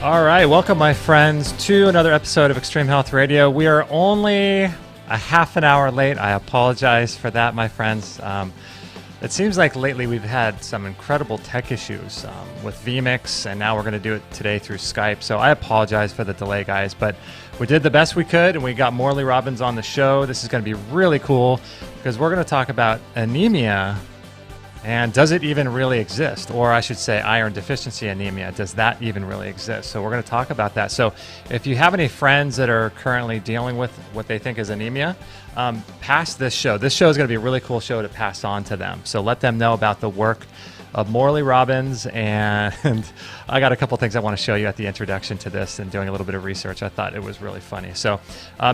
All right, welcome my friends to another episode of Extreme Health Radio. We are only a half an hour late. I apologize for that, my friends. It seems like lately we've had some incredible tech issues with vMix, and now we're going to do it today through Skype. So I apologize for the delay, guys, but we did the best we could, and we got Morley Robbins on the show. This is going to be really cool because we're going to talk about anemia. And does it even really exist? Or I should say iron deficiency anemia. Does that even really exist? So we're going to talk about that. So if you have any friends that are currently dealing with what they think is anemia, pass this show. This show is going to be a really cool show to pass on to them. So let them know about the work of Morley Robbins. And I got a couple things I want to show you at the introduction to this, and doing a little bit of research. I thought it was really funny. So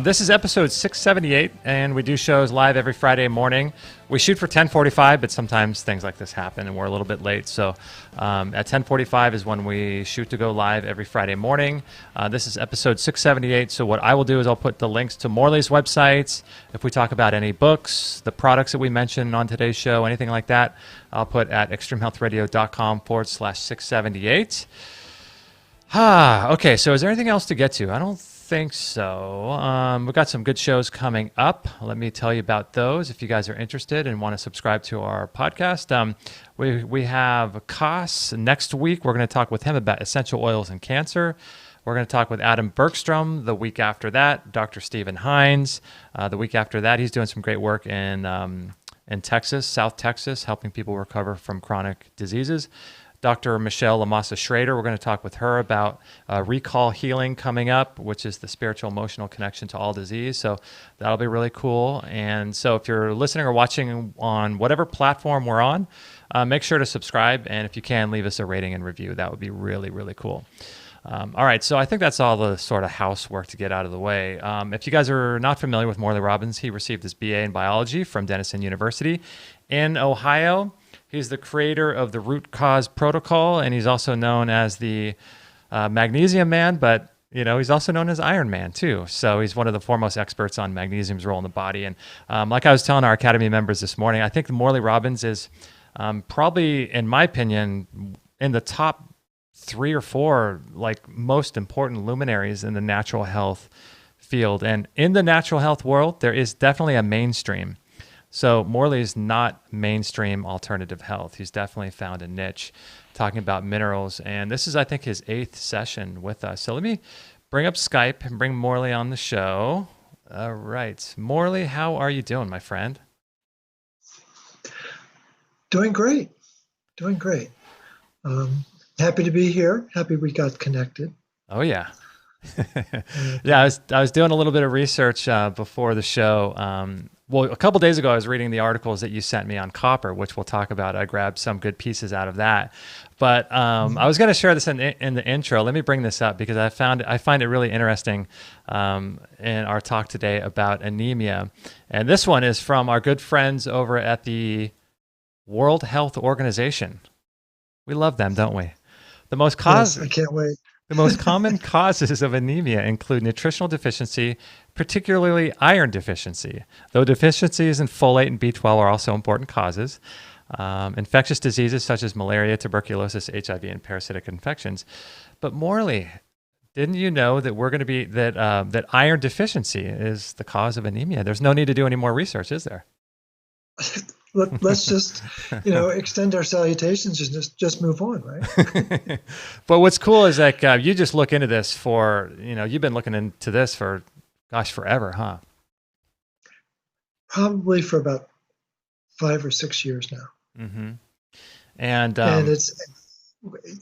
this is episode 678, and we do shows live every Friday morning. We shoot for 10:45, but sometimes things like this happen and we're a little bit late. So at 10:45 is when we shoot to go live every Friday morning. This is episode 678. So what I will do is I'll put the links to Morley's websites. If we talk about any books, the products that we mentioned on today's show, anything like that, I'll put at extremehealthradio.com/678. Okay, so is there anything else to get to? I don't think so. We've got some good shows coming up. Let me tell you about those if you guys are interested and want to subscribe to our podcast. We have Koss next week. We're going to talk with him about essential oils and cancer. We're going to talk with Adam Bergstrom the week after that, Dr. Stephen Hines. The week after that, he's doing some great work in Texas, South Texas, helping people recover from chronic diseases. Dr. Michelle Lamassa Schrader, we're going to talk with her about recall healing coming up, which is the spiritual emotional connection to all disease. So that'll be really cool. And so if you're listening or watching on whatever platform we're on, make sure to subscribe. And if you can, leave us a rating and review. That would be really, really cool. All right, so I think that's all the sort of housework to get out of the way. If you guys are not familiar with Morley Robbins, he received his BA in biology from Denison University in Ohio. He's the creator of the Root Cause Protocol, and he's also known as the Magnesium Man, but he's also known as Iron Man too. So he's one of the foremost experts on magnesium's role in the body. And like I was telling our Academy members this morning, I think Morley Robbins is probably, in my opinion, in the top 3 or 4 most important luminaries in the natural health field. And in the natural health world, there is definitely a mainstream. So Morley is not mainstream alternative health. He's definitely found a niche talking about minerals. And this is, I think, his 8th session with us. So let me bring up Skype and bring Morley on the show. All right. Morley, how are you doing, my friend? Doing great. Doing great. Happy to be here. Happy we got connected. Oh, yeah. Yeah, I was doing a little bit of research before the show. Well, a couple days ago, I was reading the articles that you sent me on copper, which we'll talk about. I grabbed some good pieces out of that. But I was going to share this in the intro. Let me bring this up because I find it really interesting in our talk today about anemia. And this one is from our good friends over at the World Health Organization. We love them, don't we? Yes, I can't wait. The most common causes of anemia include nutritional deficiency, particularly iron deficiency, though deficiencies in folate and B12 are also important causes. Infectious diseases such as malaria, tuberculosis, HIV, and parasitic infections. But Morley, didn't you know that we're going to be that iron deficiency is the cause of anemia? There's no need to do any more research, is there? Let's just, extend our salutations and just move on, right? But what's cool is like you just look into this for, you've been looking into this for, forever, huh? Probably for about 5 or 6 years now. Mm-hmm. And it's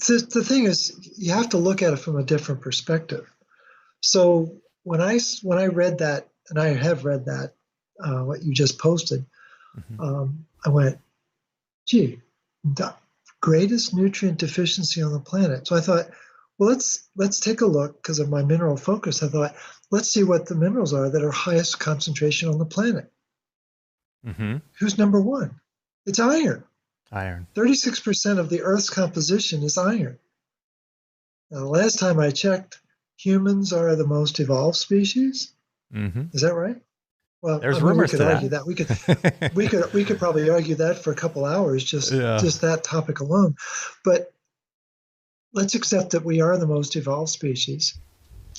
the thing is, you have to look at it from a different perspective. So when I read that, and I have read that, what you just posted, I went, gee, the greatest nutrient deficiency on the planet. So I thought, well, let's take a look because of my mineral focus. I thought, let's see what the minerals are that are highest concentration on the planet. Mm-hmm. Who's number 1? It's iron. Iron. 36% of the Earth's composition is iron. Now, the last time I checked, humans are the most evolved species. Mm-hmm. Is that right? Well, there's rumors we to could argue that. We could probably argue that for a couple hours, just that topic alone. But let's accept that we are the most evolved species.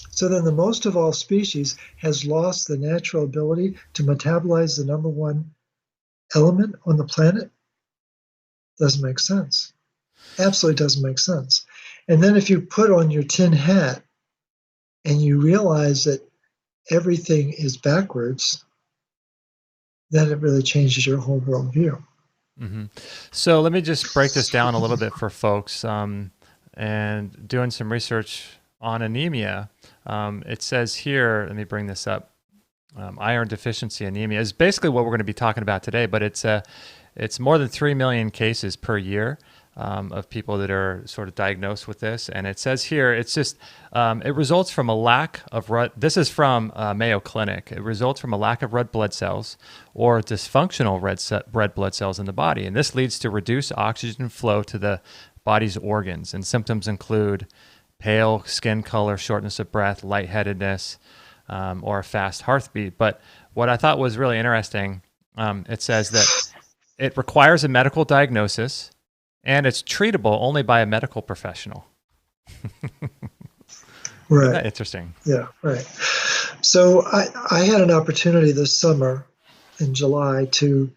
So then the most evolved species has lost the natural ability to metabolize the number one element on the planet? Doesn't make sense. Absolutely doesn't make sense. And then if you put on your tin hat and you realize that everything is backwards, then it really changes your whole worldview. Mm-hmm. So let me just break this down a little bit for folks. And doing some research on anemia, it says here, let me bring this up. Iron deficiency anemia is basically what we're going to be talking about today, but it's more than 3 million cases per year of people that are sort of diagnosed with this. And it says here, it's just, it results from a lack of this is from Mayo Clinic. It results from a lack of red blood cells or dysfunctional red blood cells in the body. And this leads to reduced oxygen flow to the body's organs. And symptoms include pale skin color, shortness of breath, lightheadedness, or a fast heartbeat. But what I thought was really interesting, it says that it requires a medical diagnosis and it's treatable only by a medical professional. Right. Isn't that interesting? Yeah, right. So I had an opportunity this summer in July to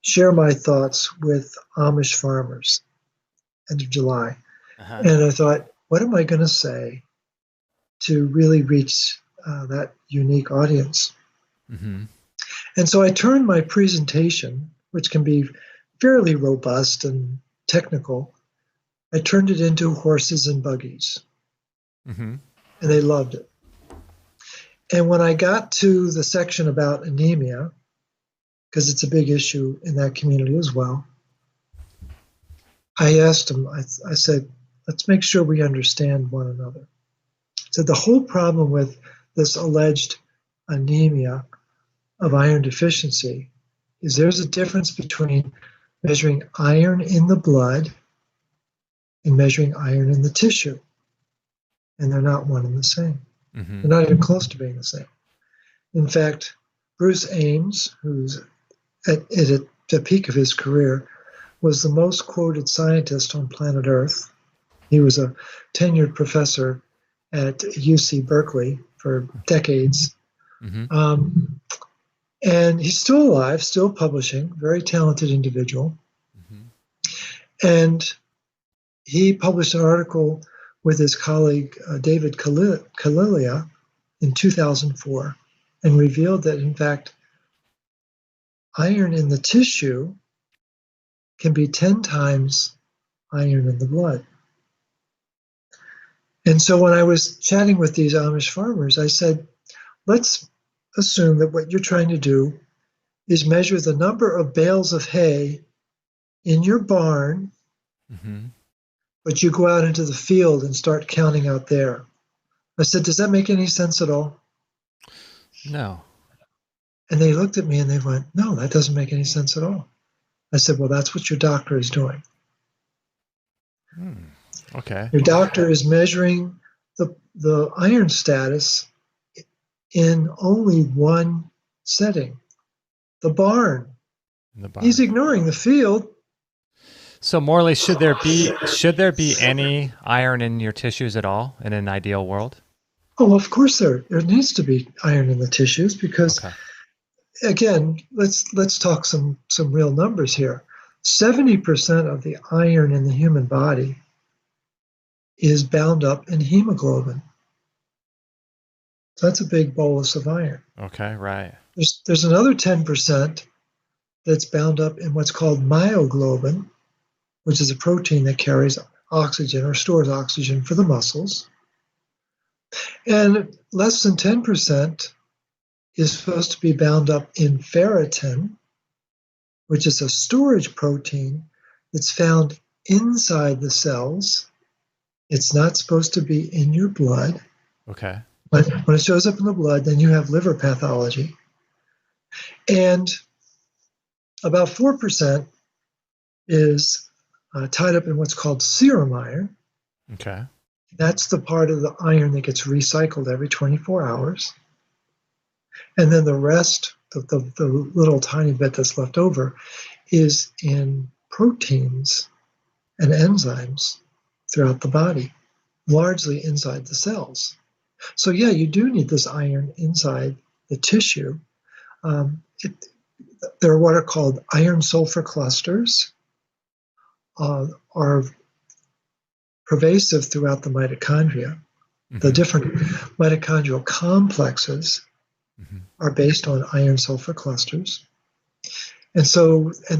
share my thoughts with Amish farmers, end of July. Uh-huh. And I thought, what am I going to say to really reach that unique audience? Mm-hmm. And so I turned my presentation, which can be fairly robust and technical, I turned it into horses and buggies. Mm-hmm. And they loved it. And when I got to the section about anemia, because it's a big issue in that community as well, I asked them, I said, let's make sure we understand one another. So the whole problem with this alleged anemia of iron deficiency is there's a difference between measuring iron in the blood and measuring iron in the tissue. And they're not one and the same. Mm-hmm. They're not even close to being the same. In fact, Bruce Ames, who's at the peak of his career, was the most quoted scientist on planet Earth. He was a tenured professor at UC Berkeley for decades. Mm-hmm. And he's still alive, still publishing, very talented individual. Mm-hmm. And he published an article with his colleague David Kalilia in 2004 and revealed that, in fact, iron in the tissue can be 10 times iron in the blood. And so when I was chatting with these Amish farmers, I said, let's assume that what you're trying to do is measure the number of bales of hay in your barn, mm-hmm. but you go out into the field and start counting out there. I said, does that make any sense at all? No. And they looked at me and they went, no, that doesn't make any sense at all. I said, well, that's what your doctor is doing. Okay. Your doctor is measuring the iron status in only one setting, the barn. He's ignoring the field. So Morley, should there be any iron in your tissues at all in an ideal world? Oh, of course there needs to be iron in the tissues because, again, let's talk some real numbers here. 70% of the iron in the human body is bound up in hemoglobin. So that's a big bolus of iron. Okay, right. There's another 10% that's bound up in what's called myoglobin, which is a protein that carries oxygen or stores oxygen for the muscles. And less than 10% is supposed to be bound up in ferritin, which is a storage protein that's found inside the cells. It's not supposed to be in your blood. Okay. But when it shows up in the blood, then you have liver pathology. And about 4% is tied up in what's called serum iron. Okay. That's the part of the iron that gets recycled every 24 hours. And then the rest, the little tiny bit that's left over, is in proteins and enzymes throughout the body, largely inside the cells. So yeah, you do need this iron inside the tissue. There are what are called iron sulfur clusters, are pervasive throughout the mitochondria. The different mitochondrial complexes are based on iron sulfur clusters. And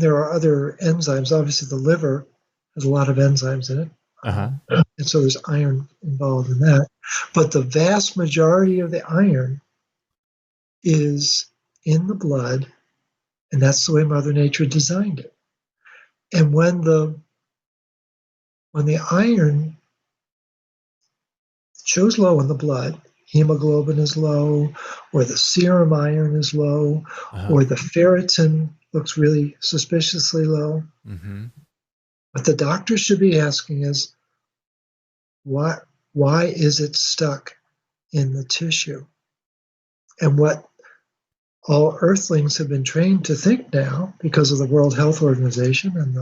there are other enzymes. Obviously, the liver has a lot of enzymes in it. And so there's iron involved in that. But the vast majority of the iron is in the blood, and that's the way Mother Nature designed it. And when the iron shows low in the blood, hemoglobin is low, or the serum iron is low, or the ferritin looks really suspiciously low. What the doctor should be asking is, why is it stuck in the tissue? And what all earthlings have been trained to think now, because of the World Health Organization and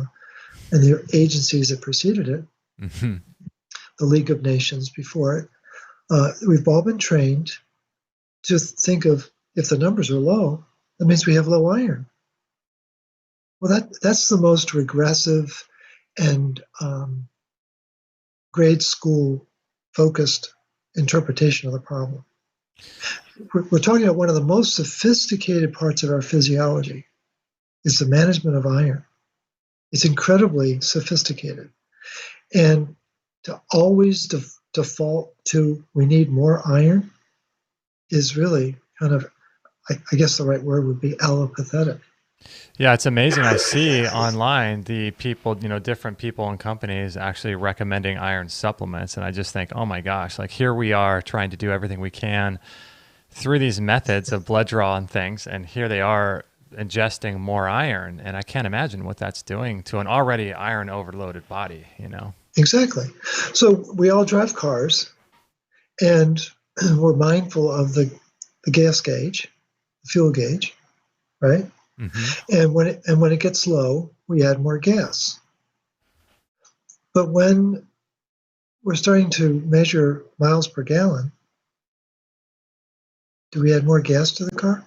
the agencies that preceded it, the League of Nations before it, we've all been trained to think of, if the numbers are low, that means we have low iron. Well, that's the most regressive and grade school focused interpretation of the problem. We're talking about one of the most sophisticated parts of our physiology is the management of iron. It's incredibly sophisticated. And to always default to we need more iron is really kind of, I guess the right word would be allopathetic. Yeah, it's amazing. I see online the people, different people and companies actually recommending iron supplements. And I just think, oh my gosh, like here we are trying to do everything we can through these methods of blood draw and things. And here they are ingesting more iron. And I can't imagine what that's doing to an already iron overloaded body, Exactly. So we all drive cars, and we're mindful of the gas gauge, the fuel gauge, right? And when it gets low, we add more gas. But when we're starting to measure miles per gallon, do we add more gas to the car?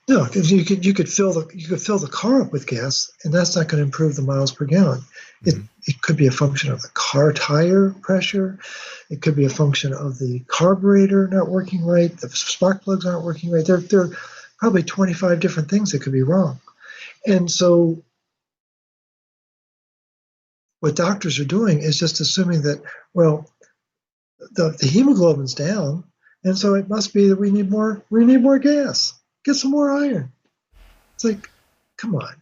No, because you could fill the car up with gas, and that's not going to improve the miles per gallon. It could be a function of the car tire pressure. It could be a function of the carburetor not working right. The spark plugs aren't working right. There are probably 25 different things that could be wrong. And so what doctors are doing is just assuming that, well, the hemoglobin's down, and so it must be that we need more gas. Get some more iron. It's like, come on.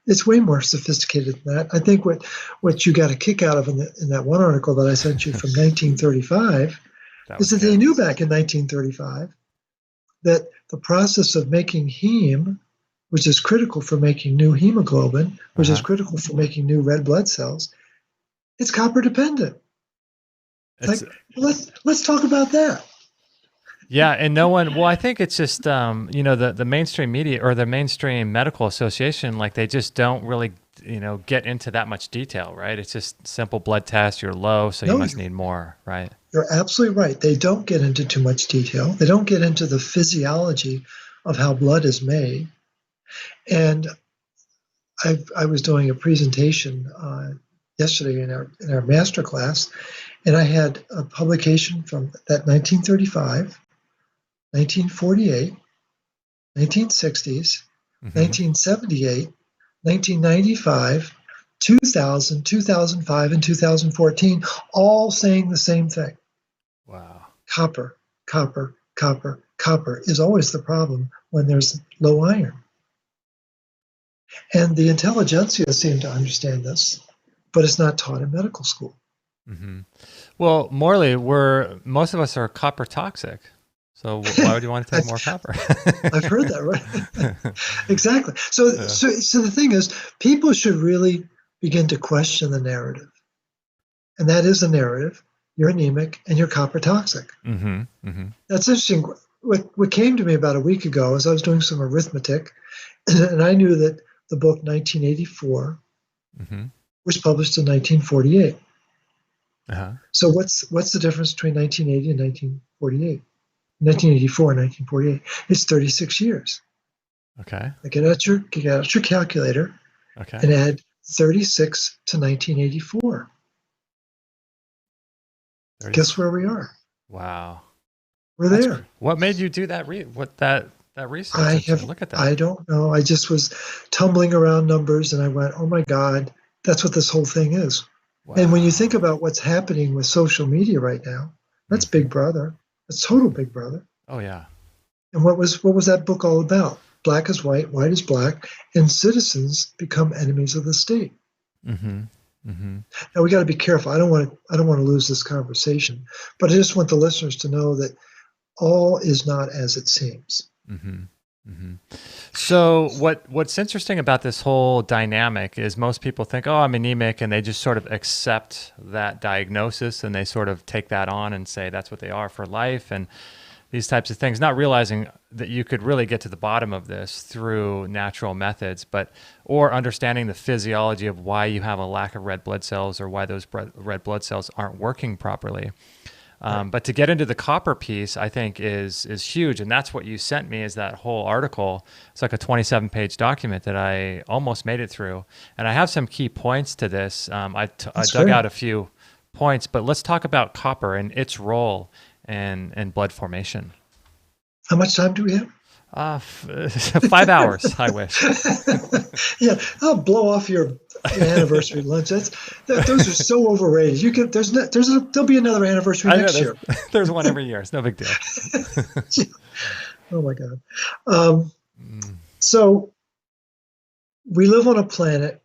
It's way more sophisticated than that. I think what you got a kick out of in that one article that I sent you from 1935 is that they knew back in 1935 that the process of making heme, which is critical for making new hemoglobin, which is critical for making new red blood cells, it's copper dependent. It's like, let's talk about that. Yeah, and no one. Well, I think it's just the mainstream media or the mainstream medical association, like they just don't really get into that much detail, right? It's just simple blood test. You're low, so you must need more, right? You're absolutely right. They don't get into too much detail. They don't get into the physiology of how blood is made. And I was doing a presentation yesterday in our master class, and I had a publication from that 1935. 1948, 1960s, 1978, 1995, 2000, 2005, and 2014, all saying the same thing. Wow. Copper is always the problem when there's low iron. And the intelligentsia seem to understand this, but it's not taught in medical school. Well, Morley, most of us are copper toxic. So why would you want to take more copper? I've heard that, right? Exactly. So the thing is, people should really begin to question the narrative. And that is the narrative. You're anemic and you're copper toxic. That's interesting. What came to me about a week ago is I was doing some arithmetic, and I knew that the book 1984 was published in 1948. Uh-huh. So what's the difference between 1980 and 1948? 1984 and 1948? It's 36 years. Okay. Get out your calculator Okay. and add 36 to 1984. 30. Guess where we are? Wow. We're there. What made you do that? That research? Look at that. I don't know. I just was tumbling around numbers, and I went, "Oh my God, that's what this whole thing is." Wow. And when you think about what's happening with social media right now, that's Big Brother. That's total Big Brother. Oh yeah. And what was that book all about? Black is white, white is black, and citizens become enemies of the state. Mm-hmm. Mm-hmm. Now we got to be careful. I don't want to lose this conversation, but I just want the listeners to know that all is not as it seems. Mm-hmm. Mm-hmm. So what's interesting about this whole dynamic is most people think, oh, I'm anemic, and they just sort of accept that diagnosis and they sort of take that on and say that's what they are for life and these types of things, not realizing that you could really get to the bottom of this through natural methods, or understanding the physiology of why you have a lack of red blood cells or why those red blood cells aren't working properly. But to get into the copper piece, I think is huge, and that's what you sent me, is that whole article. It's like a 27-page document that I almost made it through, and I have some key points to this. I dug out a few points, but let's talk about copper and its role in blood formation. How much time do we have? 5 hours, I wish. Yeah, I'll blow off your anniversary lunch. Those are so overrated. There'll be another anniversary next year. There's one every year. It's no big deal. Yeah. Oh my God. So we live on a planet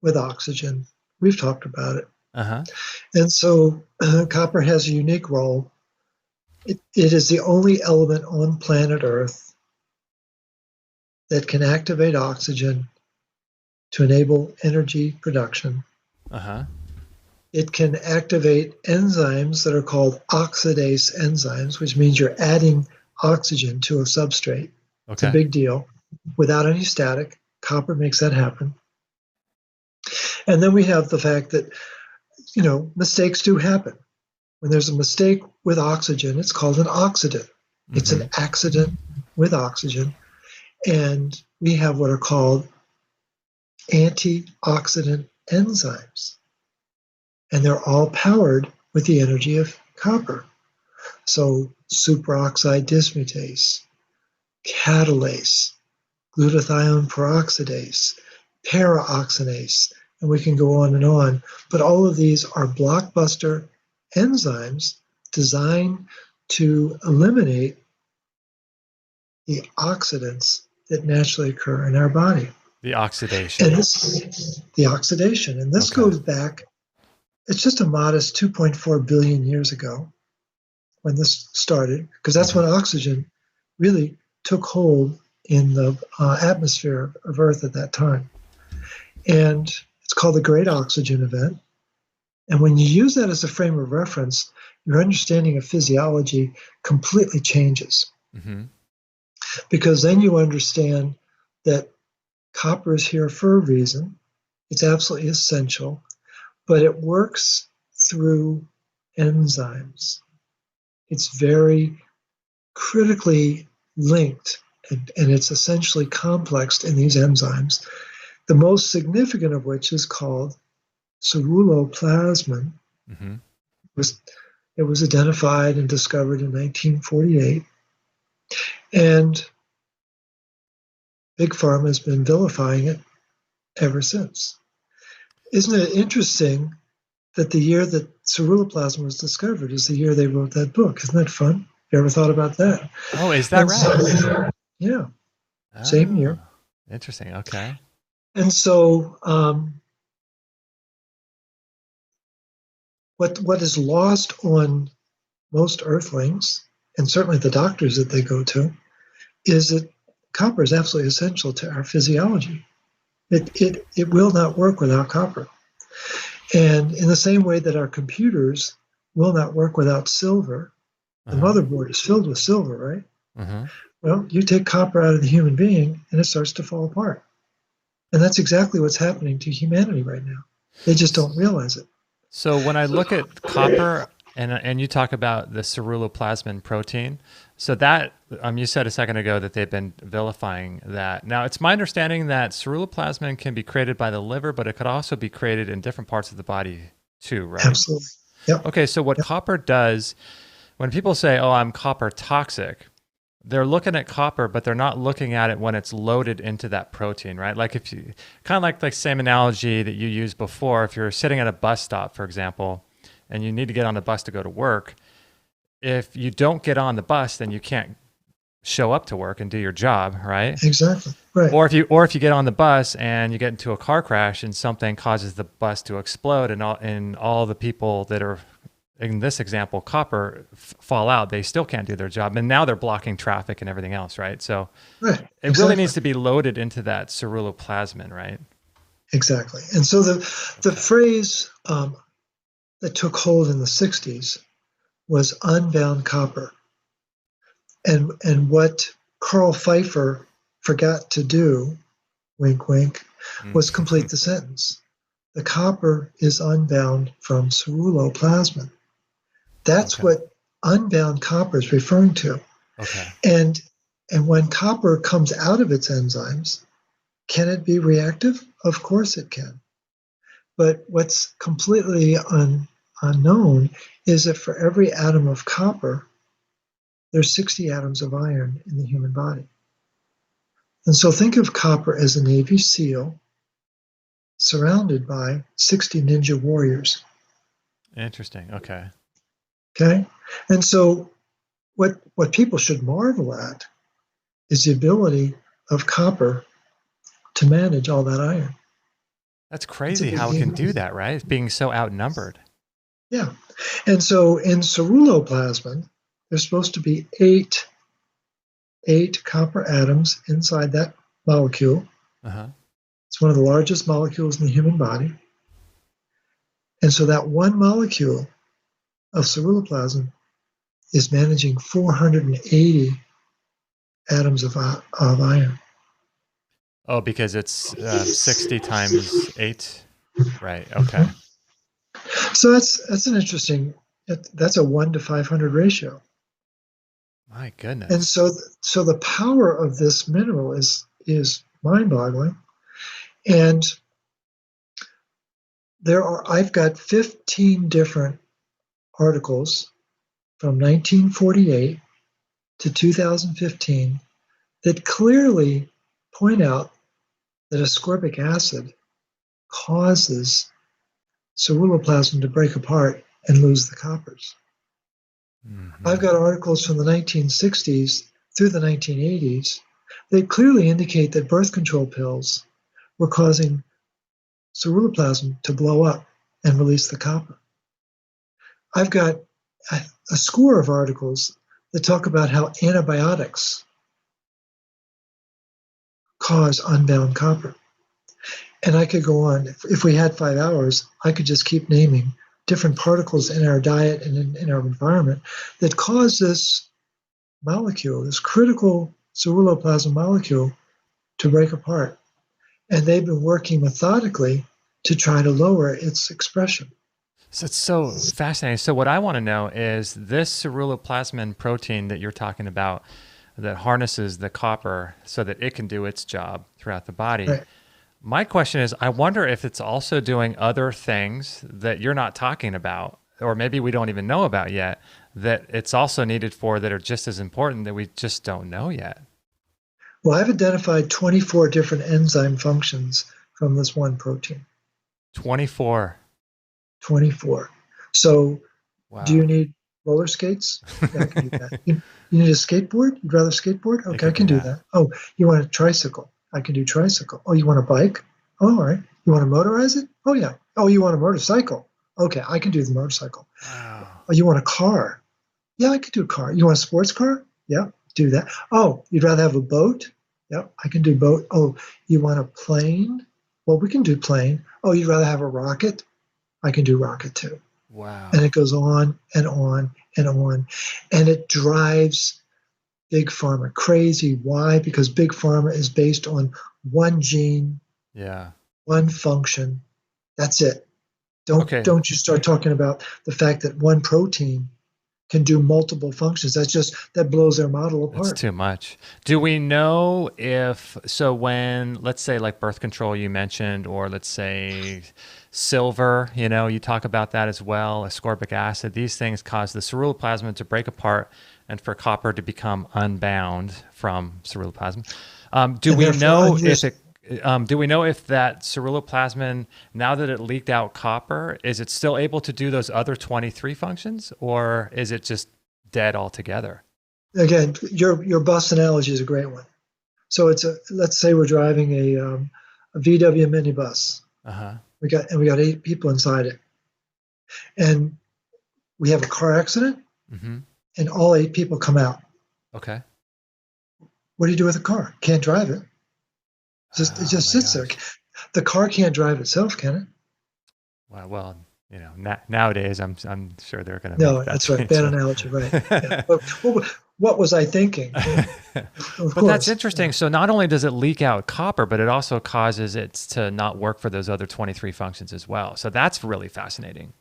with oxygen. We've talked about it. Uh-huh. And so copper has a unique role. It is the only element on planet Earth that can activate oxygen to enable energy production. Uh-huh. It can activate enzymes that are called oxidase enzymes, which means you're adding oxygen to a substrate. Okay. It's a big deal. Without any static, copper makes that happen. And then we have the fact that, mistakes do happen. When there's a mistake with oxygen, it's called an oxidant. Mm-hmm. It's an accident with oxygen. And we have what are called antioxidant enzymes. And they're all powered with the energy of copper. So superoxide dismutase, catalase, glutathione peroxidase, paraoxidase, and we can go on and on. But all of these are blockbuster enzymes designed to eliminate the oxidants that naturally occur in our body. The oxidation. And the oxidation. And this goes back, it's just a modest 2.4 billion years ago when this started, because that's when oxygen really took hold in the atmosphere of Earth at that time. And it's called the Great Oxygen Event. And when you use that as a frame of reference, your understanding of physiology completely changes. Mm-hmm. Because then you understand that copper is here for a reason. It's absolutely essential, but it works through enzymes. It's very critically linked, and it's essentially complexed in these enzymes, the most significant of which is called Ceruloplasmin. Mm-hmm. It was identified and discovered in 1948. And Big Pharma has been vilifying it ever since. Isn't it interesting that the year that ceruloplasmin was discovered is the year they wrote that book? Isn't that fun? You ever thought about that? Oh, is that right? So, yeah. Same year. Interesting. Okay. And so what is lost on most earthlings, and certainly the doctors that they go to, is that copper is absolutely essential to our physiology. It will not work without copper. And in the same way that our computers will not work without silver, the motherboard is filled with silver, right? Well, you take copper out of the human being and it starts to fall apart. And that's exactly what's happening to humanity right now. They just don't realize it. So when I look at copper, and you talk about the ceruloplasmin protein, so that you said a second ago that they've been vilifying that. Now it's my understanding that ceruloplasmin can be created by the liver, but it could also be created in different parts of the body too, right? Absolutely. Yep. Okay, so what copper does, when people say, "Oh, I'm copper toxic," they're looking at copper, but they're not looking at it when it's loaded into that protein, right? Like if you kind of like the same analogy that you used before, if you're sitting at a bus stop, for example, and you need to get on the bus to go to work, if you don't get on the bus, then you can't show up to work and do your job, right? Exactly. Right. Or if you get on the bus and you get into a car crash and something causes the bus to explode and all the people that are, in this example, copper, fall out, they still can't do their job. And now they're blocking traffic and everything else, right? So it really needs to be loaded into that ceruloplasmin, right? Exactly. And so the phrase that took hold in the 60s was unbound copper. And what Carl Pfeiffer forgot to do, wink, wink, was complete the sentence. The copper is unbound from ceruloplasmin. That's what unbound copper is referring to. Okay. And when copper comes out of its enzymes, can it be reactive? Of course it can. But what's completely unknown is that for every atom of copper, there's 60 atoms of iron in the human body. And so think of copper as a Navy SEAL surrounded by 60 ninja warriors. Interesting. Okay. Okay? And so what people should marvel at is the ability of copper to manage all that iron. That's crazy how it can do that, right? It's being so outnumbered. Yeah. And so in ceruloplasmin, there's supposed to be eight copper atoms inside that molecule. Uh-huh. It's one of the largest molecules in the human body. And so that one molecule of ceruloplasmin is managing 480 atoms of iron. Oh, because it's 60 times 8? Right, okay. So that's an interesting, that's a 1 to 500 ratio. My goodness. And so the power of this mineral is mind-boggling. And I've got 15 different articles from 1948 to 2015 that clearly point out that ascorbic acid causes ceruloplasmin to break apart and lose the coppers. Mm-hmm. I've got articles from the 1960s through the 1980s that clearly indicate that birth control pills were causing ceruloplasmin to blow up and release the copper. I've got a score of articles that talk about how antibiotics cause unbound copper. And I could go on. If we had 5 hours, I could just keep naming different particles in our diet and in our environment that cause this molecule, this critical ceruloplasmin molecule, to break apart. And they've been working methodically to try to lower its expression. So it's so fascinating. So what I want to know is this ceruloplasmin protein that you're talking about that harnesses the copper so that it can do its job throughout the body. Right. My question is, I wonder if it's also doing other things that you're not talking about, or maybe we don't even know about yet, that it's also needed for that are just as important that we just don't know yet. Well, I've identified 24 different enzyme functions from this one protein. 24. 24. So wow. Do you need roller skates? Yeah, I can do that. You need a skateboard? You'd rather skateboard? Okay, I can do that. Oh, you want a tricycle? I can do tricycle. Oh, you want a bike? Oh, all right. You want to motorize it? Oh, yeah. Oh, you want a motorcycle? Okay, I can do the motorcycle. Wow. Oh, you want a car? Yeah, I can do a car. You want a sports car? Yeah, do that. Oh, you'd rather have a boat? Yeah, I can do boat. Oh, you want a plane? Well, we can do plane. Oh, you'd rather have a rocket? I can do rocket too. Wow. And it goes on and on and on. And it drives Big Pharma crazy. Why? Because Big Pharma is based on one gene Yeah. one function. That's it. Okay. Don't you start talking about the fact that one protein can do multiple functions. That blows their model That's apart. too much. Do we know if, so when, let's say like birth control you mentioned, or let's say silver, you talk about that as well, ascorbic acid, these things cause the ceruloplasmin to break apart and for copper to become unbound from ceruloplasmin. Do And we therefore know if unused. it, do we know if that ceruloplasmin, now that it leaked out copper, is it still able to do those other 23 functions, or is it just dead altogether? Again, your bus analogy is a great one. So let's say we're driving a VW minibus. Uh-huh. We got 8 people inside it, and we have a car accident, Mm-hmm. and all 8 people come out. Okay. What do you do with a car? Can't drive it. It Oh just my sits there. gosh. The car can't drive itself, can it? Well, nowadays I'm sure they're going to No, make that that's right. Bad change. analogy, right? Yeah. But what was I thinking? Yeah, of But that's course. interesting. Yeah. So not only does it leak out copper, but it also causes it to not work for those other 23 functions as well. So that's really fascinating.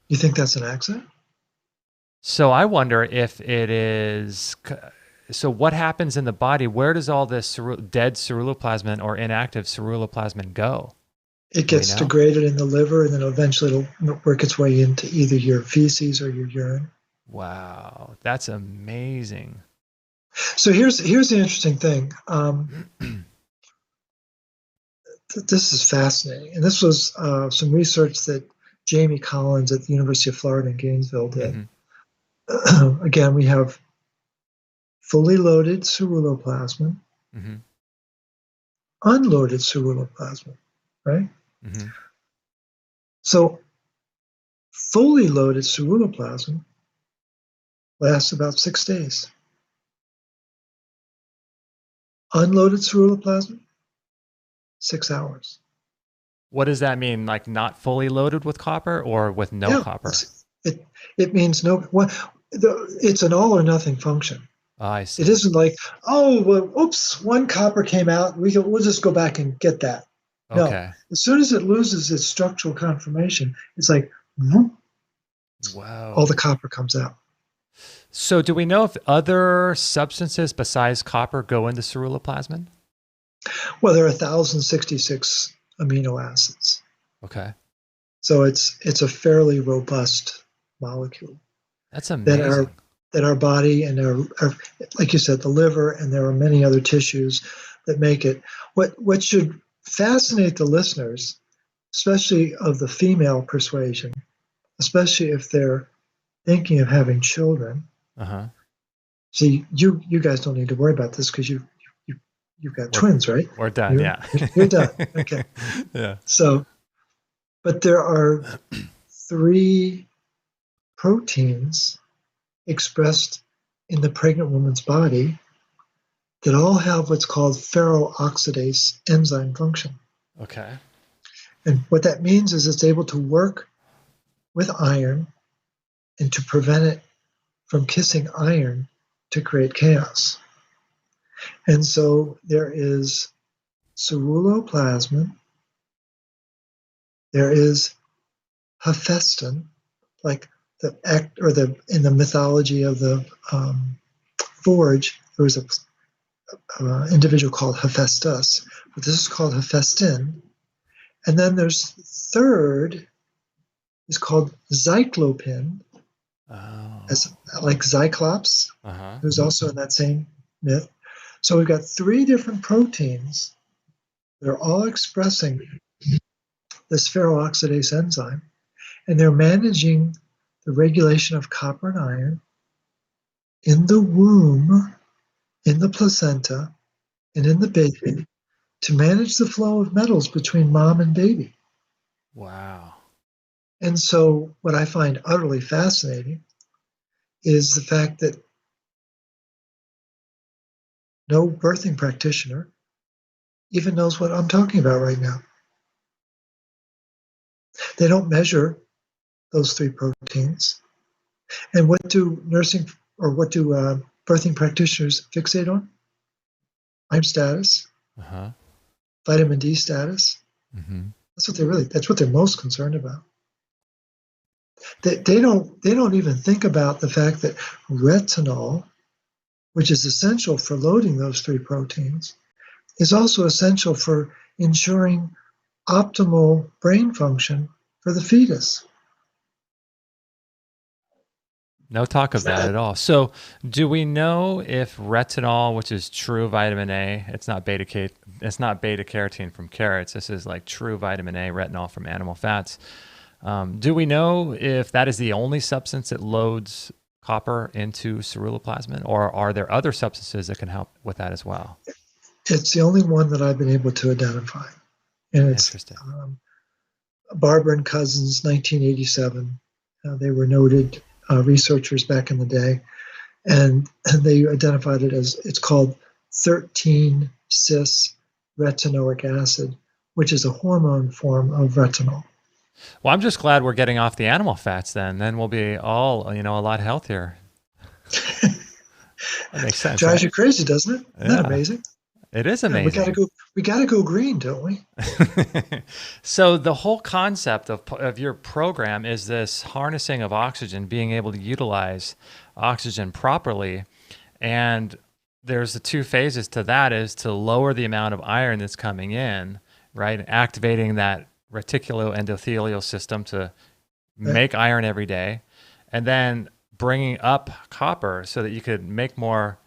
You think that's an accident? So I wonder if it is. So what happens in the body? Where does all this dead ceruloplasmin or inactive ceruloplasmin go? It Do we gets know? degraded in the liver, and then eventually it'll work its way into either your feces or your urine. Wow, that's amazing. So here's the interesting thing. This is fascinating, and this was some research that Jamie Collins at the University of Florida in Gainesville did. Hmm. Again, we have fully loaded ceruloplasmin, Hmm. unloaded ceruloplasmin, right? Hmm. So fully loaded ceruloplasmin lasts about 6 days. Unloaded ceruloplasmin, 6 hours. What does that mean? Like not fully loaded with copper or with no Yeah, copper? it means no. It's an all or nothing function. Oh, I It see. isn't like, oh, well, oops, one copper came out. We'll just go back and get that. No, Okay. as soon as it loses its structural conformation, it's like whoop, all the Whoa. copper comes out. So do we know if other substances besides copper go into ceruloplasmin? Well, there are 1,066 amino acids, Okay. so it's a fairly robust molecule That's that our amazing. that our body and our like you said, the liver, and there are many other tissues that make it. What should fascinate the listeners, especially of the female persuasion, especially if they're thinking of having children. Uh-huh. See, you guys don't need to worry about this because you've got We're twins, right? we're done, You're yeah. you're done. Okay. Yeah. So, but there are 3 proteins expressed in the pregnant woman's body that all have what's called ferroxidase enzyme function. Okay. And what that means is it's able to work with iron and to prevent it from kissing iron to create chaos. And so there is ceruloplasmin, there is hephaestin, like the act or the in the mythology of the forge, there was a individual called Hephaestus, but this is called hephaestin. And then there's third is called cyclopin, Oh. as like Cyclops, Uh-huh. who's also in that same myth. So we've got 3 different proteins that are all expressing this ferroxidase enzyme, and they're managing the regulation of copper and iron in the womb, in the placenta, and in the baby to manage the flow of metals between mom and baby. Wow. And so, what I find utterly fascinating is the fact that no birthing practitioner even knows what I'm talking about right now. They don't measure those 3 proteins. And what do birthing practitioners fixate on? Time status, Uh-huh. vitamin D status. Mm-hmm. That's what they're most concerned about. They don't even think about the fact that retinol, which is essential for loading those three proteins, is also essential for ensuring optimal brain function for the fetus. No talk of that at all. So, do we know if retinol, which is true vitamin A, it's not beta carotene from carrots. This is like true vitamin A, retinol from animal fats. Do we know if that is the only substance that loads copper into ceruloplasmin, or are there other substances that can help with that as well? It's the only one that I've been able to identify, and it's Interesting. Barber and Cousins, 1987. They were noted researchers back in the day, and they identified it as, it's called 13-cis retinoic acid, which is a hormone form of retinol. Well, I'm just glad we're getting off the animal fats then. Then we'll be all, a lot healthier. That makes sense. Drives you crazy, doesn't it? Isn't that Yeah. amazing? It is amazing. We gotta go green, don't we? So the whole concept of your program is this harnessing of oxygen, being able to utilize oxygen properly. And there's the two phases to that, is to lower the amount of iron that's coming in, right? Activating that reticuloendothelial system to make iron every day, and then bringing up copper so that you could make more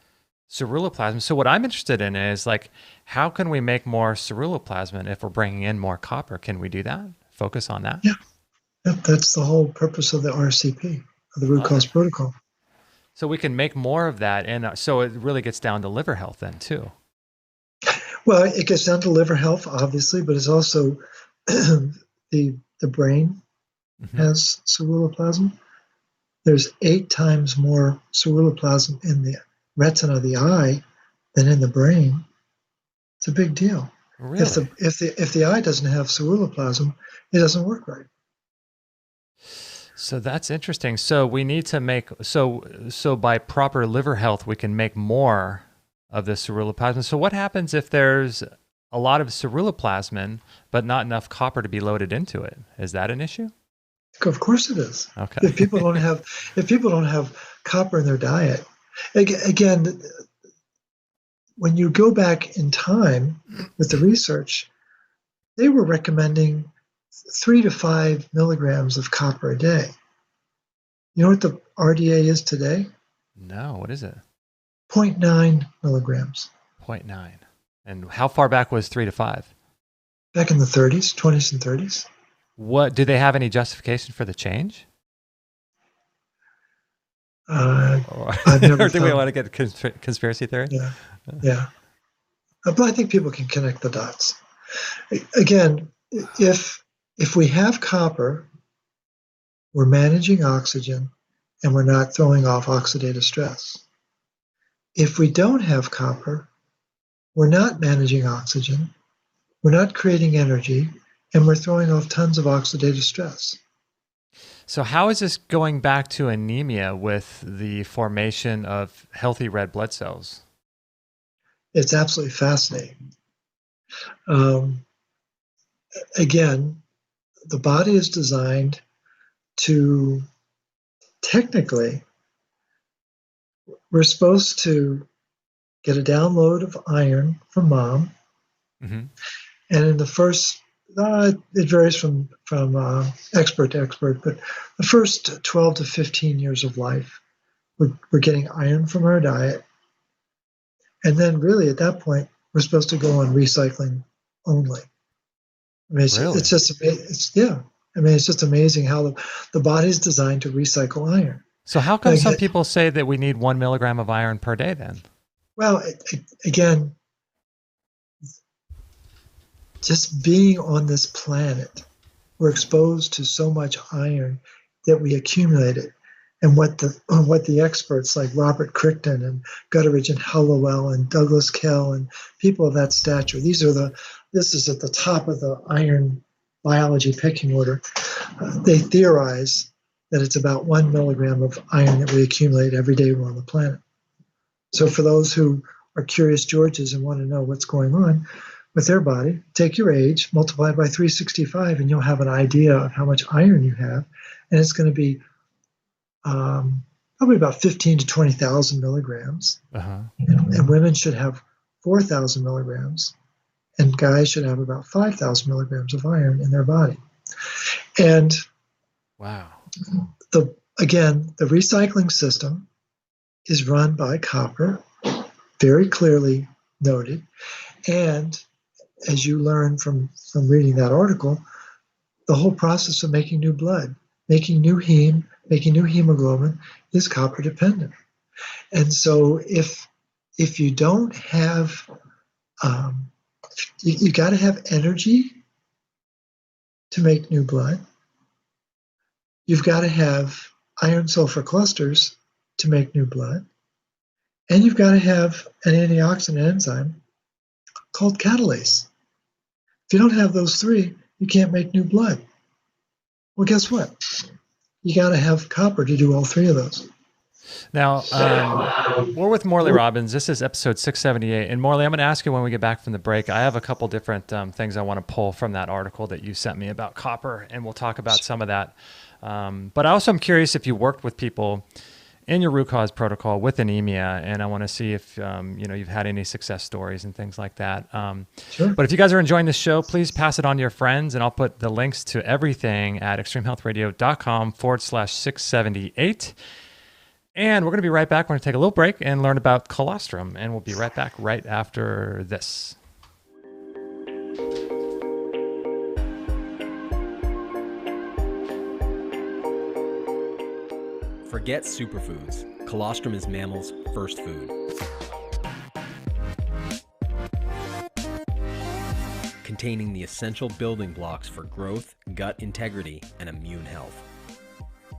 ceruloplasmin. So what I'm interested in is, like, how can we make more ceruloplasmin if we're bringing in more copper? Can we do that? Focus on that? Yeah, that's the whole purpose of the RCP, of the root cause protocol. So we can make more of that, and so it really gets down to liver health then too. Well, it gets down to liver health, obviously, but it's also the brain has ceruloplasmin. There's 8 times more ceruloplasmin in the retina of the eye than in the brain. It's a big deal. Really? If the eye doesn't have ceruloplasmin, it doesn't work right. So that's interesting. So we need to make so by proper liver health, we can make more of the ceruloplasmin. So what happens if there's a lot of ceruloplasmin but not enough copper to be loaded into it? Is that an issue? Of course it is. Okay. If people don't have copper in their diet, again, when you go back in time with the research, they were recommending 3 to 5 milligrams of copper a day. You know what the RDA is today? No, what is it? 0.9 milligrams. 0.9. And how far back was 3 to 5? Back in the 30s, 20s and 30s. What, do they have any justification for the change? I've never. Or do we want to get conspiracy theory? Yeah. But I think people can connect the dots. Again, if we have copper, we're managing oxygen, and we're not throwing off oxidative stress. If we don't have copper, we're not managing oxygen, we're not creating energy, and we're throwing off tons of oxidative stress. So how is this going back to anemia with the formation of healthy red blood cells? It's absolutely fascinating. Again, the body is designed to, technically, we're supposed to get a download of iron from mom. And in the first, it varies from expert to expert, but the first 12 to 15 years of life, we're getting iron from our diet. And then really at that point, we're supposed to go on recycling only. I mean, it's just, it's just amazing how the body's designed to recycle iron. So how come some people say that we need 1 milligram of iron per day then? Well, again, just being on this planet, we're exposed to so much iron that we accumulate it. And what the experts like Robert Crichton and Gutteridge and Hallowell and Douglas Kell and people of that stature, this is at the top of the iron biology pecking order. They theorize that it's about 1 milligram of iron that we accumulate every day we're on the planet. So for those who are curious Georges and want to know what's going on, with their body. Take your age, multiply by 365, and you'll have an idea of how much iron you have. And it's going to be probably about 15 to 20,000 milligrams. Uh-huh. And women should have 4,000 milligrams. And guys should have about 5,000 milligrams of iron in their body. And wow. the recycling system is run by copper, very clearly noted. And as you learn from reading that article, the whole process of making new blood, making new heme, making new hemoglobin is copper dependent. And so if you don't have, you got to have energy to make new blood. You've got to have iron sulfur clusters to make new blood. And you've got to have an antioxidant enzyme called catalase. If you don't have those three, you can't make new blood. Well, guess what? You got to have copper to do all three of those. Now, we're with Morley Robbins. This is episode 678. And Morley, I'm going to ask you when we get back from the break. I have a couple different things I want to pull from that article that you sent me about copper, and we'll talk about some of that. But also I'm curious if you worked with people in your root cause protocol with anemia, and I want to see if you've had any success stories and things like that. Sure. But if you guys are enjoying this show, please pass it on to your friends, and I'll put the links to everything at extremehealthradio.com/678. And we're going to be right back. We're going to take a little break and learn about colostrum, and we'll be right back right after this. Forget superfoods. Colostrum is mammals' first food. Containing the essential building blocks for growth, gut integrity, and immune health.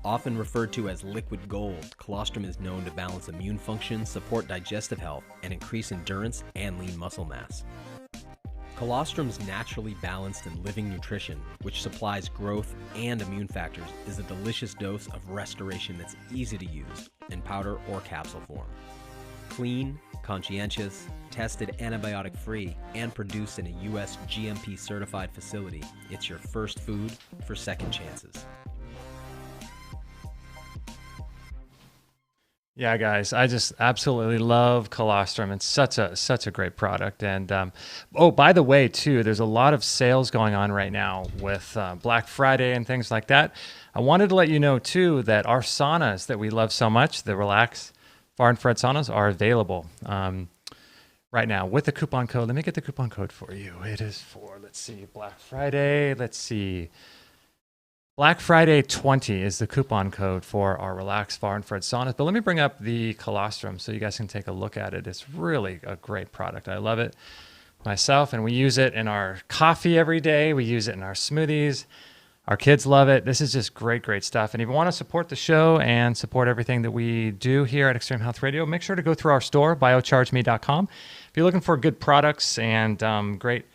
Often referred to as liquid gold, colostrum is known to balance immune function, support digestive health, and increase endurance and lean muscle mass. Colostrum's naturally balanced and living nutrition, which supplies growth and immune factors, is a delicious dose of restoration that's easy to use in powder or capsule form. Clean, conscientious, tested antibiotic-free, and produced in a U.S. GMP certified facility, it's your first food for second chances. Yeah, guys, I just absolutely love colostrum. It's such a great product. And by the way, too, there's a lot of sales going on right now with Black Friday and things like that. I wanted to let you know, too, that our saunas that we love so much, the Relax Far Infrared saunas, are available right now with the coupon code. Let me get the coupon code for you. It is for, Black Friday. Black Friday 20 is the coupon code for our Relax Far Infrared saunas. But let me bring up the colostrum so you guys can take a look at it. It's really a great product. I love it myself, and we use it in our coffee every day. We use it in our smoothies. Our kids love it. This is just great stuff. And if you want to support the show and support everything that we do here at Extreme Health Radio, make sure to go through our store, biochargeme.com. If you're looking for good products and great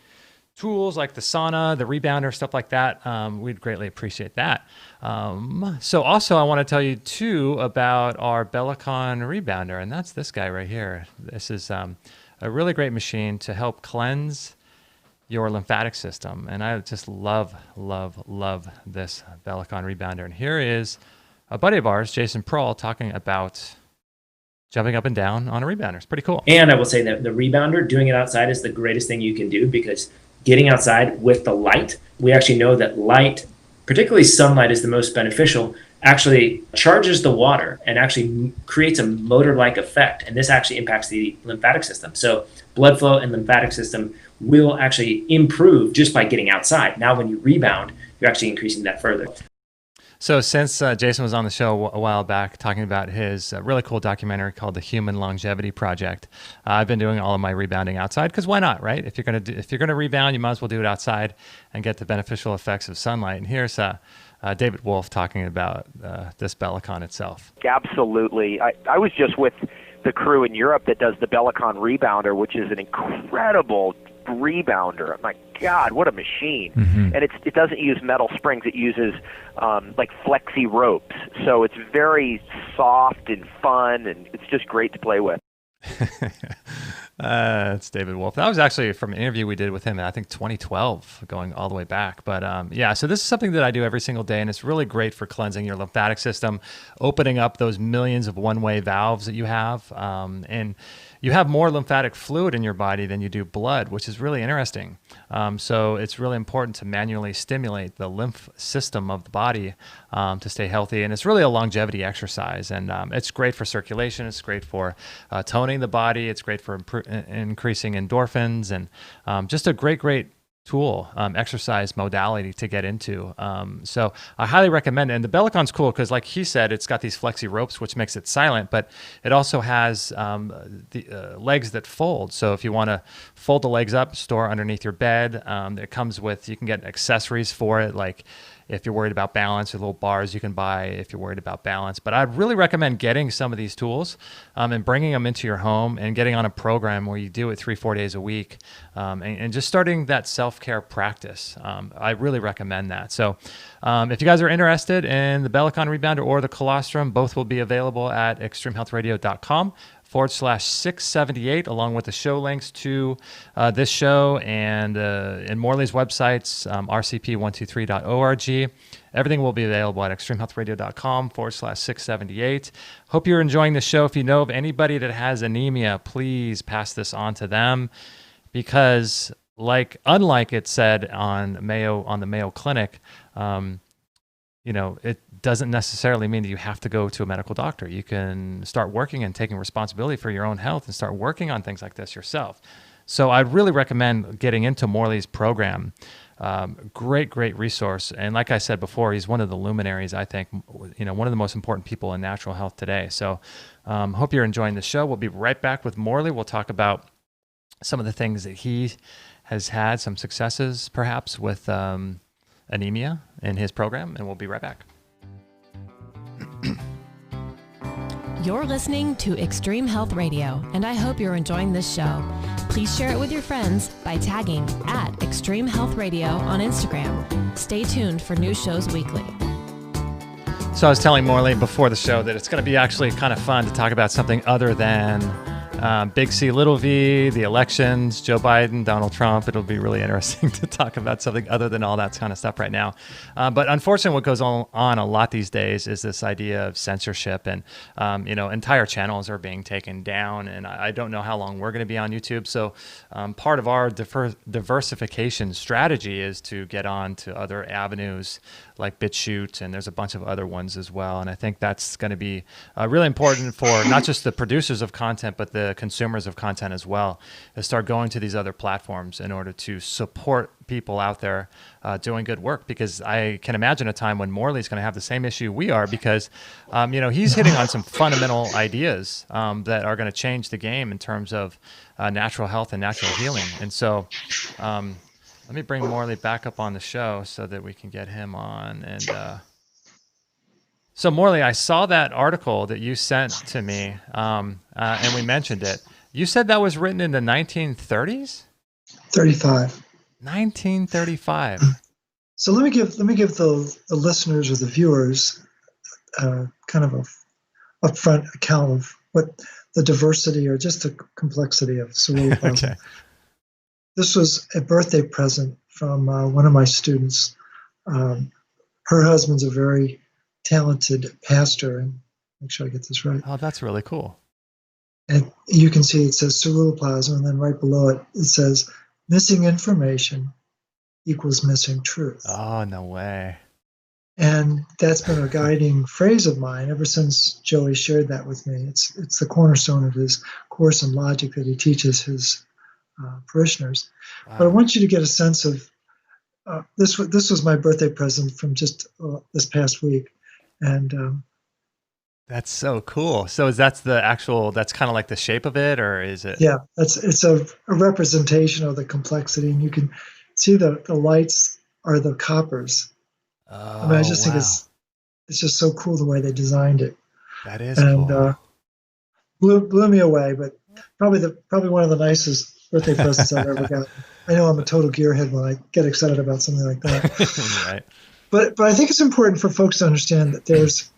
tools like the sauna, the rebounder, stuff like that, we'd greatly appreciate that. So also I want to tell you too about our Bellicon Rebounder, and that's this guy right here. This is a really great machine to help cleanse your lymphatic system. And I just love this Bellicon Rebounder. And here is a buddy of ours, Jason Prohl, talking about jumping up and down on a rebounder. It's pretty cool. And I will say that the rebounder, doing it outside, is the greatest thing you can do, because getting outside with the light, we actually know that light, particularly sunlight, is the most beneficial, actually charges the water and actually creates a motor-like effect. And this actually impacts the lymphatic system. So blood flow and lymphatic system will actually improve just by getting outside. Now, when you rebound, you're actually increasing that further. So since Jason was on the show a while back talking about his really cool documentary called The Human Longevity Project, I've been doing all of my rebounding outside, because why not, right? If you're gonna rebound, you might as well do it outside and get the beneficial effects of sunlight. And here's David Wolf talking about this Bellicon itself. Absolutely. I was just with the crew in Europe that does the Bellicon Rebounder, which is an incredible rebounder. My God, what a machine. Mm-hmm. And it doesn't use metal springs. It uses like flexi ropes. So it's very soft and fun, and it's just great to play with. It's David Wolf. That was actually from an interview we did with him in, I think, 2012, going all the way back. But yeah, so this is something that I do every single day, and it's really great for cleansing your lymphatic system, opening up those millions of one-way valves that you have. And you have more lymphatic fluid in your body than you do blood, which is really interesting. So it's really important to manually stimulate the lymph system of the body to stay healthy. And it's really a longevity exercise. And it's great for circulation. It's great for toning the body. It's great for increasing endorphins, and just a great tool, exercise modality to get into. So I highly recommend it. And the Bellicon's cool because, like he said, it's got these flexi ropes, which makes it silent, but it also has the legs that fold. So if you want to fold the legs up, store underneath your bed, it comes with, you can get accessories for it, like if you're worried about balance, or little bars you can buy if you're worried about balance. But I'd really recommend getting some of these tools and bringing them into your home and getting on a program where you do it 3-4 days a week and just starting that self-care practice. I really recommend that. So if you guys are interested in the Bellicon Rebounder or the Colostrum, both will be available at extremehealthradio.com/678, along with the show links to this show and Morley's websites, rcp123.org. Everything will be available at extremehealthradio.com/678. Hope you're enjoying the show. If you know of anybody that has anemia, please pass this on to them, because unlike it said on the Mayo Clinic, it doesn't necessarily mean that you have to go to a medical doctor. You can start working and taking responsibility for your own health and start working on things like this yourself. So I'd really recommend getting into Morley's program. Great resource. And like I said before, he's one of the luminaries, I think, one of the most important people in natural health today. So hope you're enjoying the show. We'll be right back with Morley. We'll talk about some of the things that he has had, some successes perhaps with anemia in his program, and we'll be right back. You're listening to Extreme Health Radio, and I hope you're enjoying this show. Please share it with your friends by tagging @Extreme Health Radio on Instagram. Stay tuned for new shows weekly. So I was telling Morley before the show that it's going to be actually kind of fun to talk about something other than Big C, Little V, the elections, Joe Biden, Donald Trump. It'll be really interesting to talk about something other than all that kind of stuff right now. But unfortunately, what goes on a lot these days is this idea of censorship, and entire channels are being taken down. And I don't know how long we're going to be on YouTube. So part of our diversification strategy is to get on to other avenues like BitChute, and there's a bunch of other ones as well. And I think that's going to be really important for not just the producers of content, but the consumers of content as well, to start going to these other platforms in order to support people out there doing good work. Because I can imagine a time when Morley's going to have the same issue we are, because he's hitting on some fundamental ideas that are going to change the game in terms of natural health and natural healing. And so let me bring Morley back up on the show so that we can get him on. And so Morley, I saw that article that you sent to me, and we mentioned it. You said that was written in the 1930s? 35. 1935. So let me give the listeners or the viewers kind of a upfront account of what the diversity or just the complexity of ceruloplasmin. Okay. This was a birthday present from one of my students. Her husband's a very talented pastor, and make sure I get this right. Oh, that's really cool. And you can see it says ceruloplasmin, and then right below it, it says missing information equals missing truth. Oh, no way. And that's been a guiding phrase of mine ever since Joey shared that with me. It's the cornerstone of his course in logic that he teaches his parishioners. Wow. But I want you to get a sense of this was my birthday present from just this past week. And that's so cool. So that's kind of like the shape of it, or is it? Yeah, it's a representation of the complexity, and you can see the lights are the coppers. Oh, I mean, I just think wow. it's just so cool the way they designed it. That is cool. Blew me away, but probably one of the nicest birthday presents I've ever got. I know I'm a total gearhead when I get excited about something like that. Right. But I think it's important for folks to understand that there's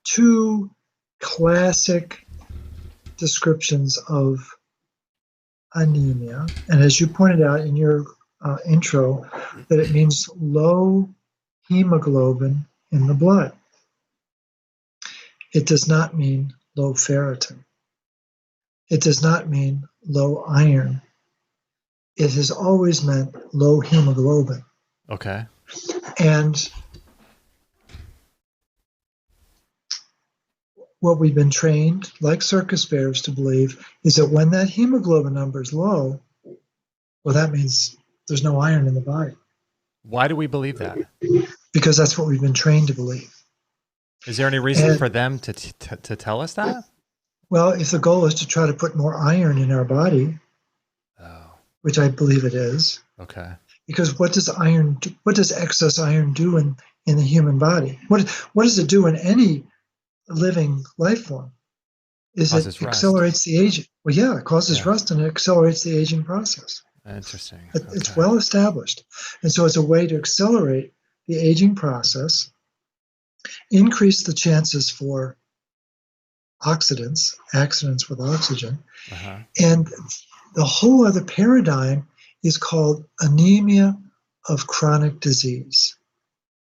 two classic descriptions of anemia. And as you pointed out in your intro, that it means low hemoglobin in the blood. It does not mean low ferritin. It does not mean low iron. It has always meant low hemoglobin. Okay. And what we've been trained, like circus bears, to believe is that when that hemoglobin number is low, well, that means there's no iron in the body. Why do we believe that? Because that's what we've been trained to believe. Is there any reason for them to tell us that? Well, if the goal is to try to put more iron in our body, which I believe it is. Okay. Because what does excess iron do in the human body? What does it do in any living life form? It accelerates the aging. Well, yeah, it causes rust and it accelerates the aging process. Interesting. It's well established. And so it's a way to accelerate the aging process, increase the chances for accidents with oxygen. And the whole other paradigm is called anemia of chronic disease.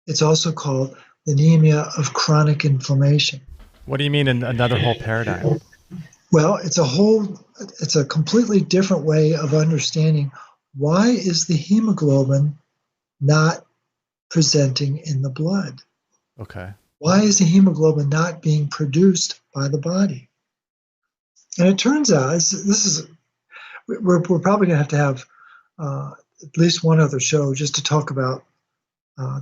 It's also called anemia of chronic inflammation. What do you mean in another whole paradigm? Well, it's a completely different way of understanding why is the hemoglobin not presenting in the blood. Okay. Why is the hemoglobin not being produced by the body? And it turns out we're probably going to have at least one other show just to talk about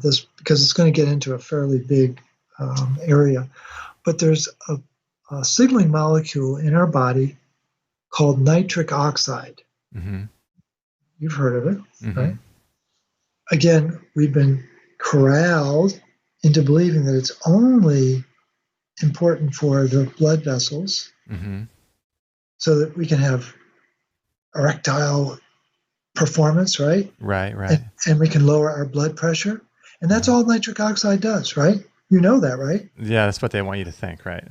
this, because it's going to get into a fairly big area. But there's a signaling molecule in our body called nitric oxide. Mm-hmm. You've heard of it, mm-hmm. right? Again, we've been corralled into believing that it's only important for the blood vessels, mm-hmm. so that we can have erectile performance, right? Right. And we can lower our blood pressure. And that's all nitric oxide does, right? You know that, right? Yeah, that's what they want you to think, right?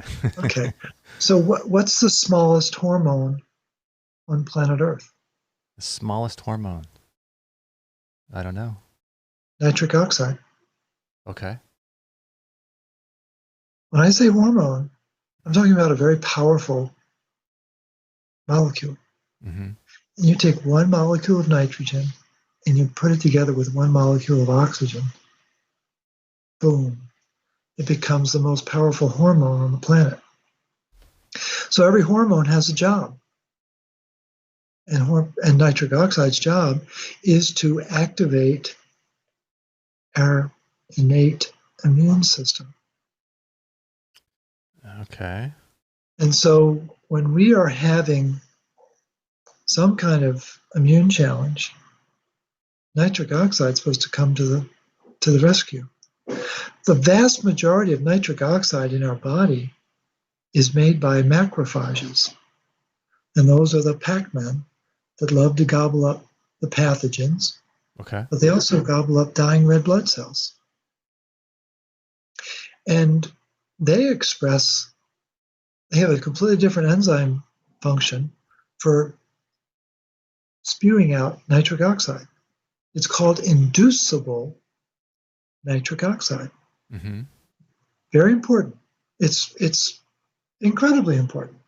Okay. So what's the smallest hormone on planet Earth? The smallest hormone? I don't know. Nitric oxide. Okay. When I say hormone, I'm talking about a very powerful molecule. Mm-hmm. And you take one molecule of nitrogen and you put it together with one molecule of oxygen. Boom. It becomes the most powerful hormone on the planet. So every hormone has a job. And nitric oxide's job is to activate our innate immune system. Okay. And so when we are having some kind of immune challenge, nitric oxide is supposed to come to the rescue. The vast majority of nitric oxide in our body is made by macrophages. And those are the Pac-Men that love to gobble up the pathogens. Okay. But they also gobble up dying red blood cells. And they have a completely different enzyme function for spewing out nitric oxide. It's called inducible nitric oxide. Mm-hmm. Very important. It's incredibly important.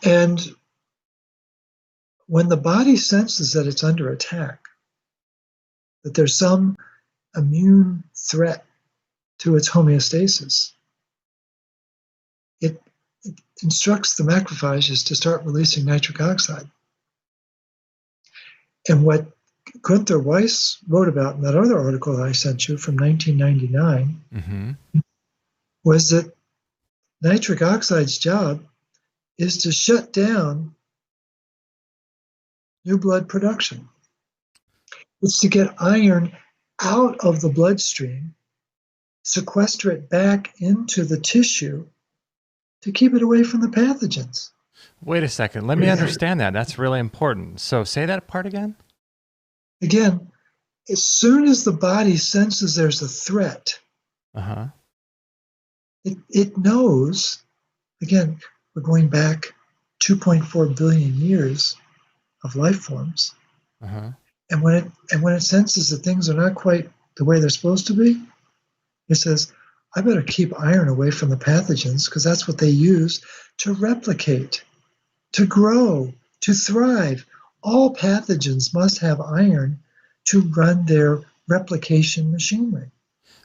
And when the body senses that it's under attack, that there's some immune threat to its homeostasis, it instructs the macrophages to start releasing nitric oxide. And what Gunther Weiss wrote about in that other article that I sent you from 1999 mm-hmm. was that nitric oxide's job is to shut down new blood production. It's to get iron out of the bloodstream, sequester it back into the tissue to keep it away from the pathogens. Wait a second. Let me understand that. That's really important. So say that part again. Again, as soon as the body senses there's a threat, Uh-huh. it knows, again, we're going back 2.4 billion years, of life forms. Uh-huh. And when it senses that things are not quite the way they're supposed to be, it says, I better keep iron away from the pathogens because that's what they use to replicate, to grow, to thrive. All pathogens must have iron to run their replication machinery.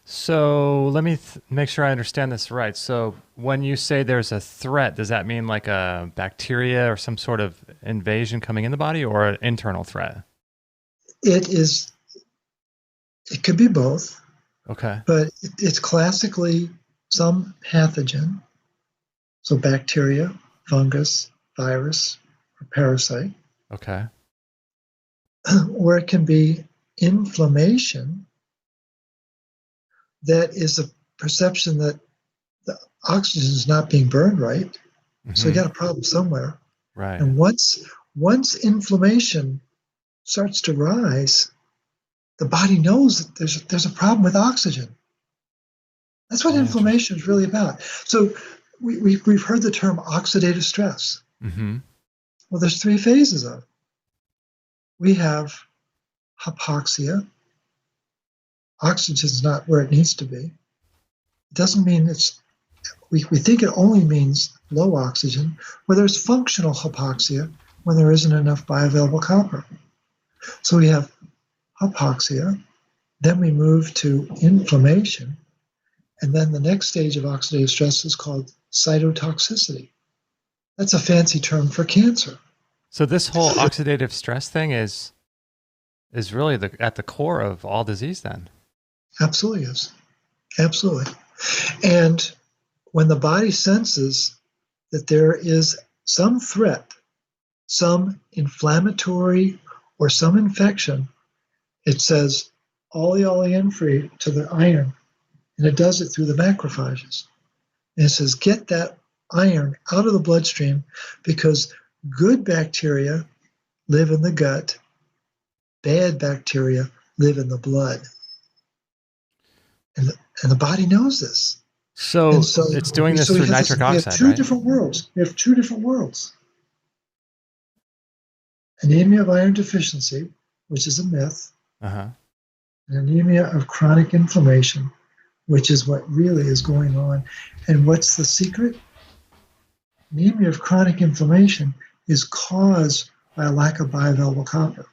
So let me make sure I understand this right. So when you say there's a threat, does that mean like a bacteria or some sort of invasion coming in the body, or an internal threat? It could be both. Okay. But it's classically some pathogen, so bacteria, fungus, virus, or parasite. Okay. Or it can be inflammation that is a perception that the oxygen is not being burned right. Mm-hmm. So you got a problem somewhere. Right. And once inflammation starts to rise, the body knows that there's a problem with oxygen. That's what inflammation is really about. So we've heard the term oxidative stress. Mm-hmm. Well, there's 3 phases of it. We have hypoxia. Oxygen's not where it needs to be. It doesn't mean we think it only means low oxygen, where there's functional hypoxia when there isn't enough bioavailable copper. So we have hypoxia, then we move to inflammation, and then the next stage of oxidative stress is called cytotoxicity. That's a fancy term for cancer. So this whole oxidative stress thing is really at the core of all disease then? Absolutely is. Absolutely. And when the body senses that there is some threat, some inflammatory or some infection, it says, ollie in free to the iron, and it does it through the macrophages. And it says, get that iron out of the bloodstream because good bacteria live in the gut, bad bacteria live in the blood. And the body knows this. So it's doing this through nitric oxide, right? We have 2 different worlds. We have 2 different worlds. Anemia of iron deficiency, which is a myth, and anemia of chronic inflammation, which is what really is going on. And what's the secret? Anemia of chronic inflammation is caused by a lack of bioavailable copper.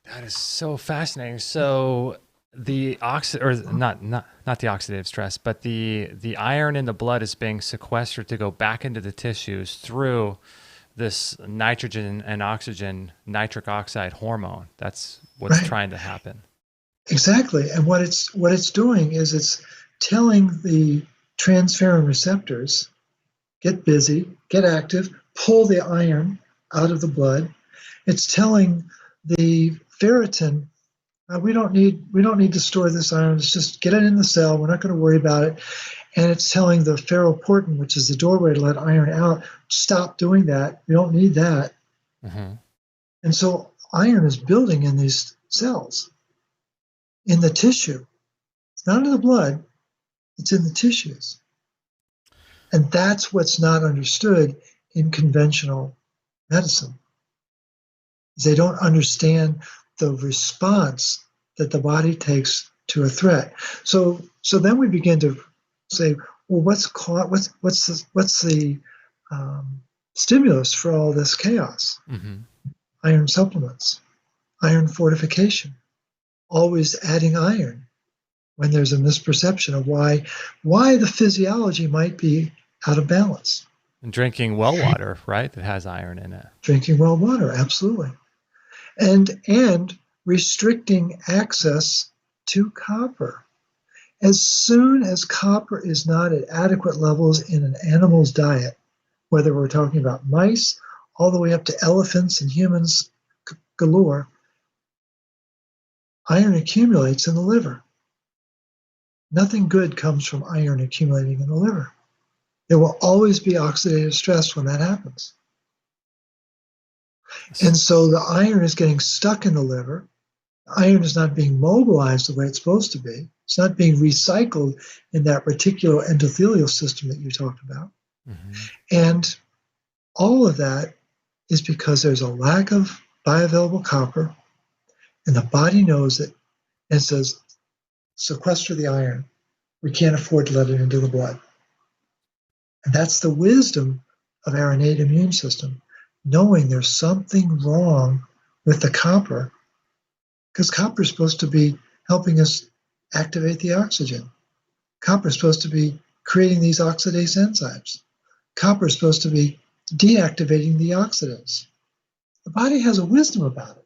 That is so fascinating. So the not the oxidative stress, but the iron in the blood is being sequestered to go back into the tissues through this nitrogen and oxygen nitric oxide hormone. That's what's trying to happen. Exactly. And what it's doing is it's telling the transferrin receptors, get busy, get active, pull the iron out of the blood. It's telling the ferritin, we don't need to store this iron. Let's just get it in the cell. We're not going to worry about it. And it's telling the ferroportin, which is the doorway to let iron out, stop doing that. We don't need that. Mm-hmm. And so iron is building in these cells, in the tissue. It's not in the blood. It's in the tissues. And that's what's not understood in conventional medicine. They don't understand the response that the body takes to a threat. So then we begin to say, well, what's the stimulus for all this chaos? Mm-hmm. Iron supplements, iron fortification, always adding iron when there's a misperception of why the physiology might be out of balance. And drinking well water, right, that has iron in it. Drinking well water, absolutely. And restricting access to copper. As soon as copper is not at adequate levels in an animal's diet, whether we're talking about mice all the way up to elephants and humans galore, iron accumulates in the liver. Nothing good comes from iron accumulating in the liver. There will always be oxidative stress when that happens. And so the iron is getting stuck in the liver. The iron is not being mobilized the way it's supposed to be. It's not being recycled in that reticuloendothelial system that you talked about. Mm-hmm. And all of that is because there's a lack of bioavailable copper, and the body knows it and says, sequester the iron. We can't afford to let it into the blood. And that's the wisdom of our innate immune system, knowing there's something wrong with the copper, because copper is supposed to be helping us activate the oxygen. Copper is supposed to be creating these oxidase enzymes. Copper is supposed to be deactivating the oxidants. The body has a wisdom about it.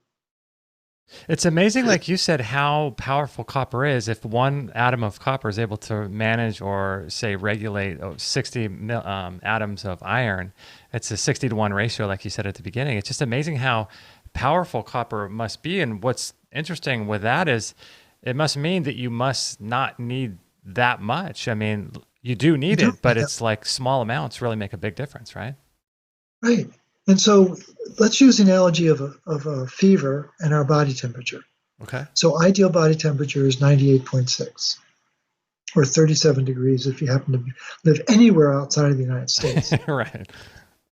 It's amazing, like you said, how powerful copper is. If one atom of copper is able to manage or, say, regulate 60 atoms of iron, it's a 60-to-1 ratio, like you said at the beginning. It's just amazing how powerful copper must be. And what's interesting with that is it must mean that you must not need that much. I mean, you do need it, but it's like small amounts really make a big difference, right? Right. And so let's use the analogy of a fever and our body temperature. Okay. So ideal body temperature is 98.6 or 37 degrees if you happen to live anywhere outside of the United States. Right.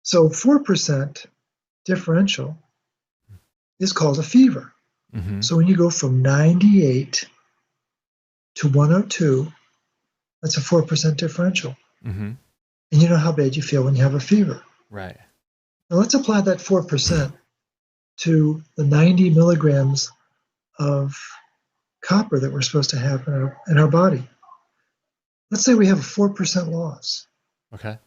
So 4% differential is called a fever. Mm-hmm. So when you go from 98 to 102, that's a 4% differential. Mm-hmm. And you know how bad you feel when you have a fever. Right. Now let's apply that 4% to the 90 milligrams of copper that we're supposed to have in our body. Let's say we have a 4% loss. Okay.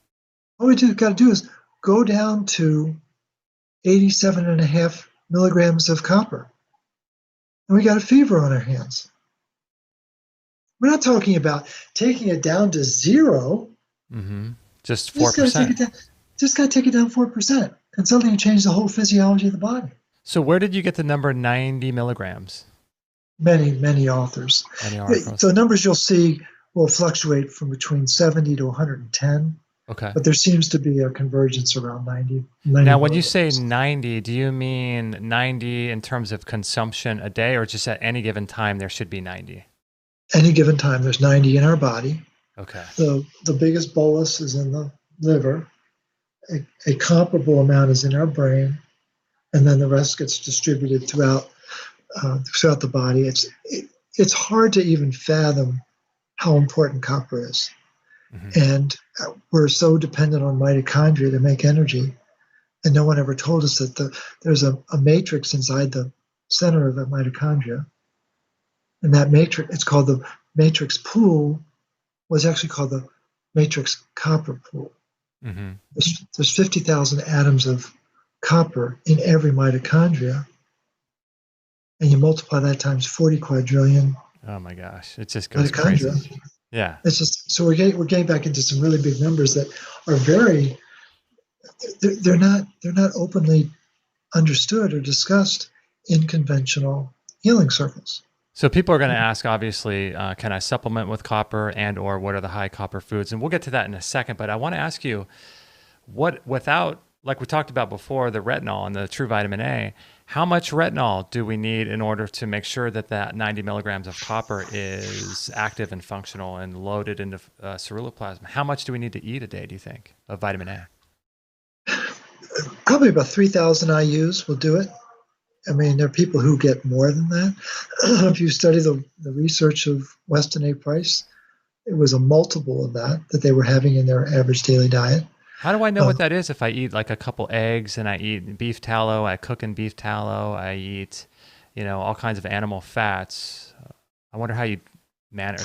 All we got to do is go down to 87.5 milligrams of copper. And we got a fever on our hands. We're not talking about taking it down to zero. Mm-hmm. Just 4%. Just got to take it down 4%. And suddenly you change the whole physiology of the body. So where did you get the number 90 milligrams? Many authors. The numbers you'll see will fluctuate from between 70 to 110. Okay. But there seems to be a convergence around 90 now, when you say 90, do you mean 90 in terms of consumption a day, or just at any given time there should be 90? Any given time, there's 90 in our body. Okay. The biggest bolus is in the liver. A comparable amount is in our brain, and then the rest gets distributed throughout the body. It's hard to even fathom how important copper is. Mm-hmm. And we're so dependent on mitochondria to make energy, and no one ever told us that there's a matrix inside the center of the mitochondria, and that matrix, it's called the matrix pool, was actually called the matrix copper pool. Mm-hmm. There's 50,000 atoms of copper in every mitochondria, and you multiply that times 40 quadrillion. Oh my gosh, it just goes crazy. Yeah, it's just so we're getting back into some really big numbers that are they're not openly understood or discussed in conventional healing circles. So people are going to ask, obviously, can I supplement with copper, and or what are the high copper foods? And we'll get to that in a second. But I want to ask you, without, like we talked about before, the retinol and the true vitamin A, how much retinol do we need in order to make sure that that 90 milligrams of copper is active and functional and loaded into ceruloplasmin? How much do we need to eat a day, do you think, of vitamin A? Probably about 3,000 IUs will do it. I mean, there are people who get more than that. If you study the research of Weston A. Price, it was a multiple of that they were having in their average daily diet. How do I know what that is if I eat like a couple eggs and I eat beef tallow, I cook in beef tallow, I eat, all kinds of animal fats? I wonder how you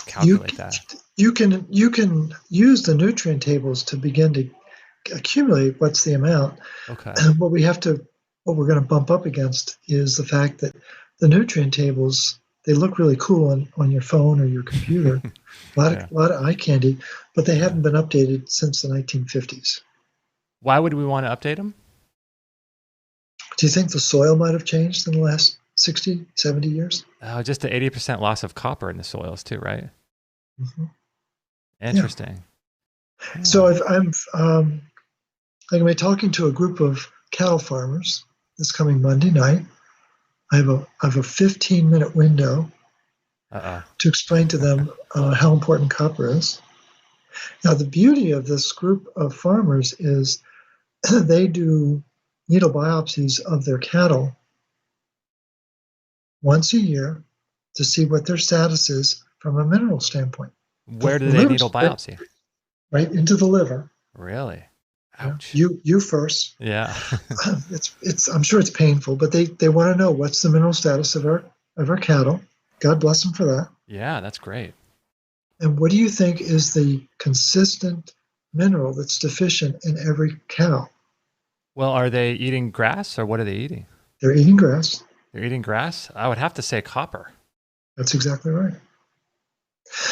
calculate that. You can use the nutrient tables to begin to accumulate what's the amount. Okay. What we're going to bump up against is the fact that the nutrient tables, they look really cool on your phone or your computer, a lot of eye candy, but they haven't been updated since the 1950s. Why would we want to update them? Do you think the soil might have changed in the last 60, 70 years? Oh, just the 80% loss of copper in the soils too, right? Mm-hmm. Interesting. Yeah. So I'm going to be talking to a group of cattle farmers this coming Monday night. I have a 15-minute window to explain to them how important copper is. Now, the beauty of this group of farmers is they do needle biopsies of their cattle once a year to see what their status is from a mineral standpoint. Where do The they liver needle biopsy? right into the liver. Really? Ouch. You first. Yeah. It's I'm sure it's painful, but they want to know what's the mineral status of our cattle. God bless them for that. Yeah, that's great. And what do you think is the consistent mineral that's deficient in every cow? Well, are they eating grass or what are they eating? They're eating grass. They're eating grass? I would have to say copper. That's exactly right.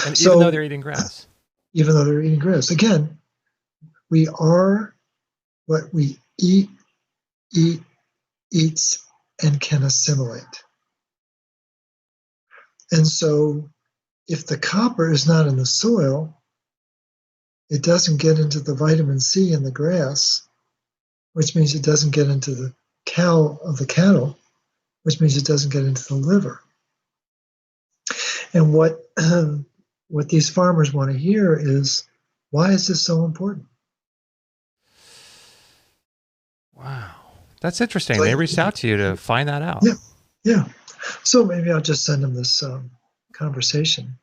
And So, even though they're eating grass. even though they're eating grass, again, we are what we eats, and can assimilate. And so if the copper is not in the soil, it doesn't get into the vitamin C in the grass, which means it doesn't get into the cow of the cattle, which means it doesn't get into the liver. And what these farmers want to hear is, why is this so important? Wow. That's interesting. They reached out to you to find that out. Yeah. So maybe I'll just send them this conversation.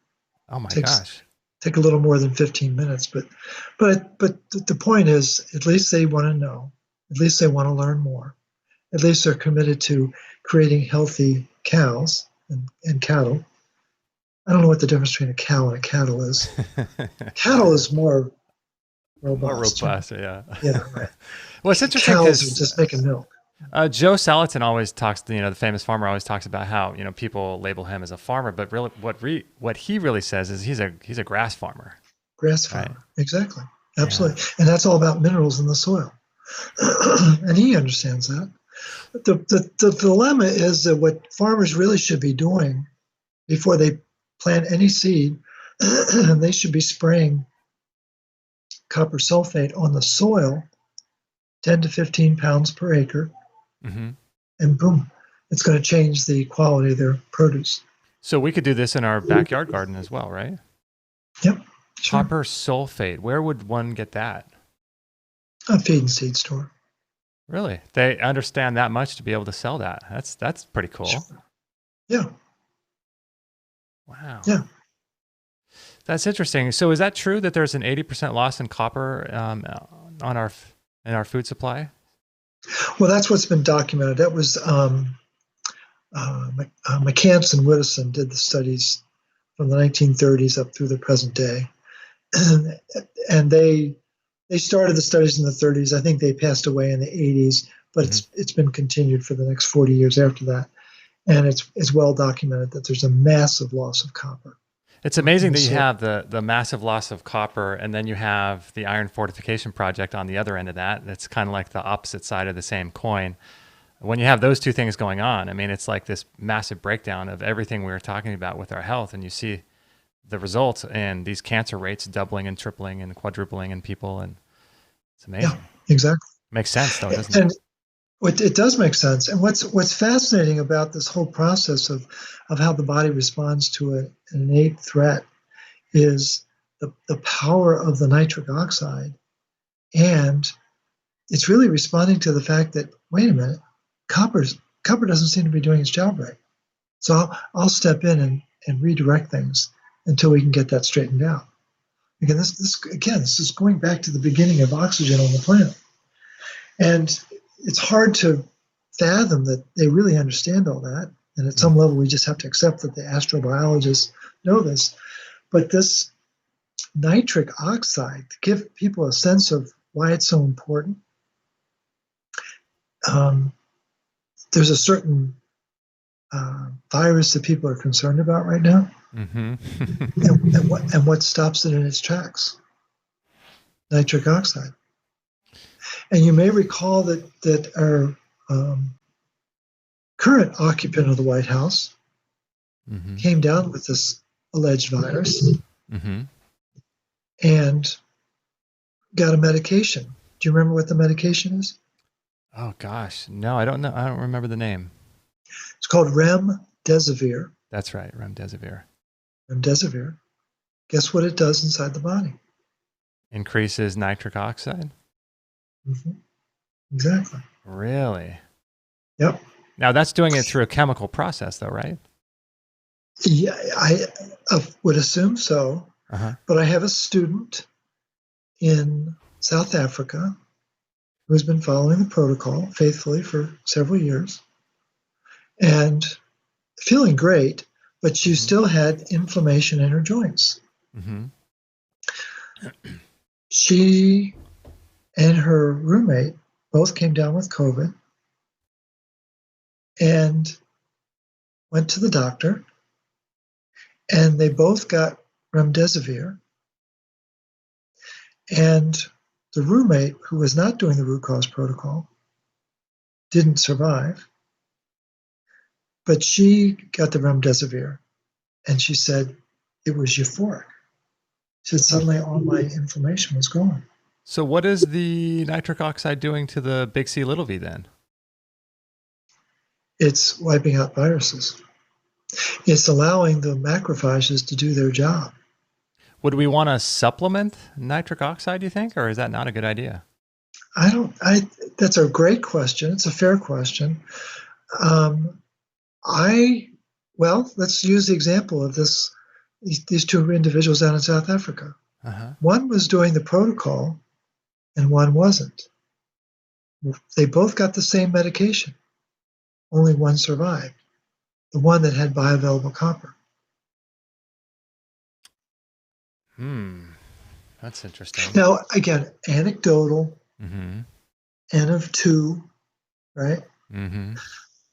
Oh my gosh. Take a little more than 15 minutes, but the point is, at least they want to know. At least they want to learn more. At least they're committed to creating healthy cows and cattle. I don't know what the difference between a cow and a cattle is. Cattle is more robust. More robust, yeah. Yeah, right. Well, it's interesting Cows because are just making milk. Joe Salatin always talks, the famous farmer always talks about how, people label him as a farmer, but really what he really says is he's a grass farmer. Grass farmer, right? Exactly. Absolutely. Yeah. And that's all about minerals in the soil. And he understands that. But the dilemma is that what farmers really should be doing before they plant any seed, they should be spraying copper sulfate on the soil, 10 to 15 pounds per acre. Mm-hmm. And boom, it's going to change the quality of their produce. So we could do this in our backyard garden as well, right? Yep. Sure. Copper sulfate. Where would one get that? A feed and seed store. Really? They understand that much to be able to sell that. That's pretty cool. Sure. Yeah. Wow. Yeah. That's interesting. So is that true that there's an 80% loss in copper in our food supply? Well, that's what's been documented. That was McCants and Whittison did the studies from the 1930s up through the present day, and they started the studies in the 30s. I think they passed away in the 80s, but it's been continued for the next 40 years after that, and it's well documented that there's a massive loss of copper. It's amazing that you have the massive loss of copper, and then you have the iron fortification project on the other end of that. That's kind of like the opposite side of the same coin. When you have those two things going on, I mean, it's like this massive breakdown of everything we were talking about with our health, and you see the results in these cancer rates doubling and tripling and quadrupling in people, and it's amazing. Yeah, exactly. Makes sense, though, doesn't it? It does make sense. And what's fascinating about this whole process of how the body responds to an innate threat is the power of the nitric oxide. And it's really responding to the fact that, wait a minute, copper doesn't seem to be doing its job right. So I'll step in and redirect things until we can get that straightened out. Again, this is going back to the beginning of oxygen on the planet. And it's hard to fathom that they really understand all that. And at some level, we just have to accept that the astrobiologists know this. But this nitric oxide, to give people a sense of why it's so important, there's a certain virus that people are concerned about right now. Mm-hmm. and what stops it in its tracks? Nitric oxide. And you may recall that our current occupant of the White House came down with this alleged virus and got a medication. Do you remember what the medication is? Oh gosh, no, I don't know. I don't remember the name. It's called remdesivir. That's right, remdesivir. Remdesivir. Guess what it does inside the body? Increases nitric oxide. Mm-hmm. Exactly. Really? Yep. Now that's doing it through a chemical process, though, right? Yeah, I would assume so. Uh-huh. But I have a student in South Africa who's been following the protocol faithfully for several years and feeling great, but she still had inflammation in her joints. Mm-hmm. She and her roommate both came down with COVID and went to the doctor, and they both got remdesivir. And the roommate, who was not doing the root cause protocol, didn't survive, but she got the remdesivir, and she said it was euphoric. She said suddenly all my inflammation was gone. So what is the nitric oxide doing to the big C little v then? It's wiping out viruses. It's allowing the macrophages to do their job. Would we want to supplement nitric oxide, do you think, or is that not a good idea? That's a great question. It's a fair question. Let's use the example of these two individuals down in South Africa. Uh-huh. One was doing the protocol and one wasn't. They both got the same medication. Only one survived, the one that had bioavailable copper. That's interesting. Now, again, anecdotal, N of 2, right? Mm-hmm.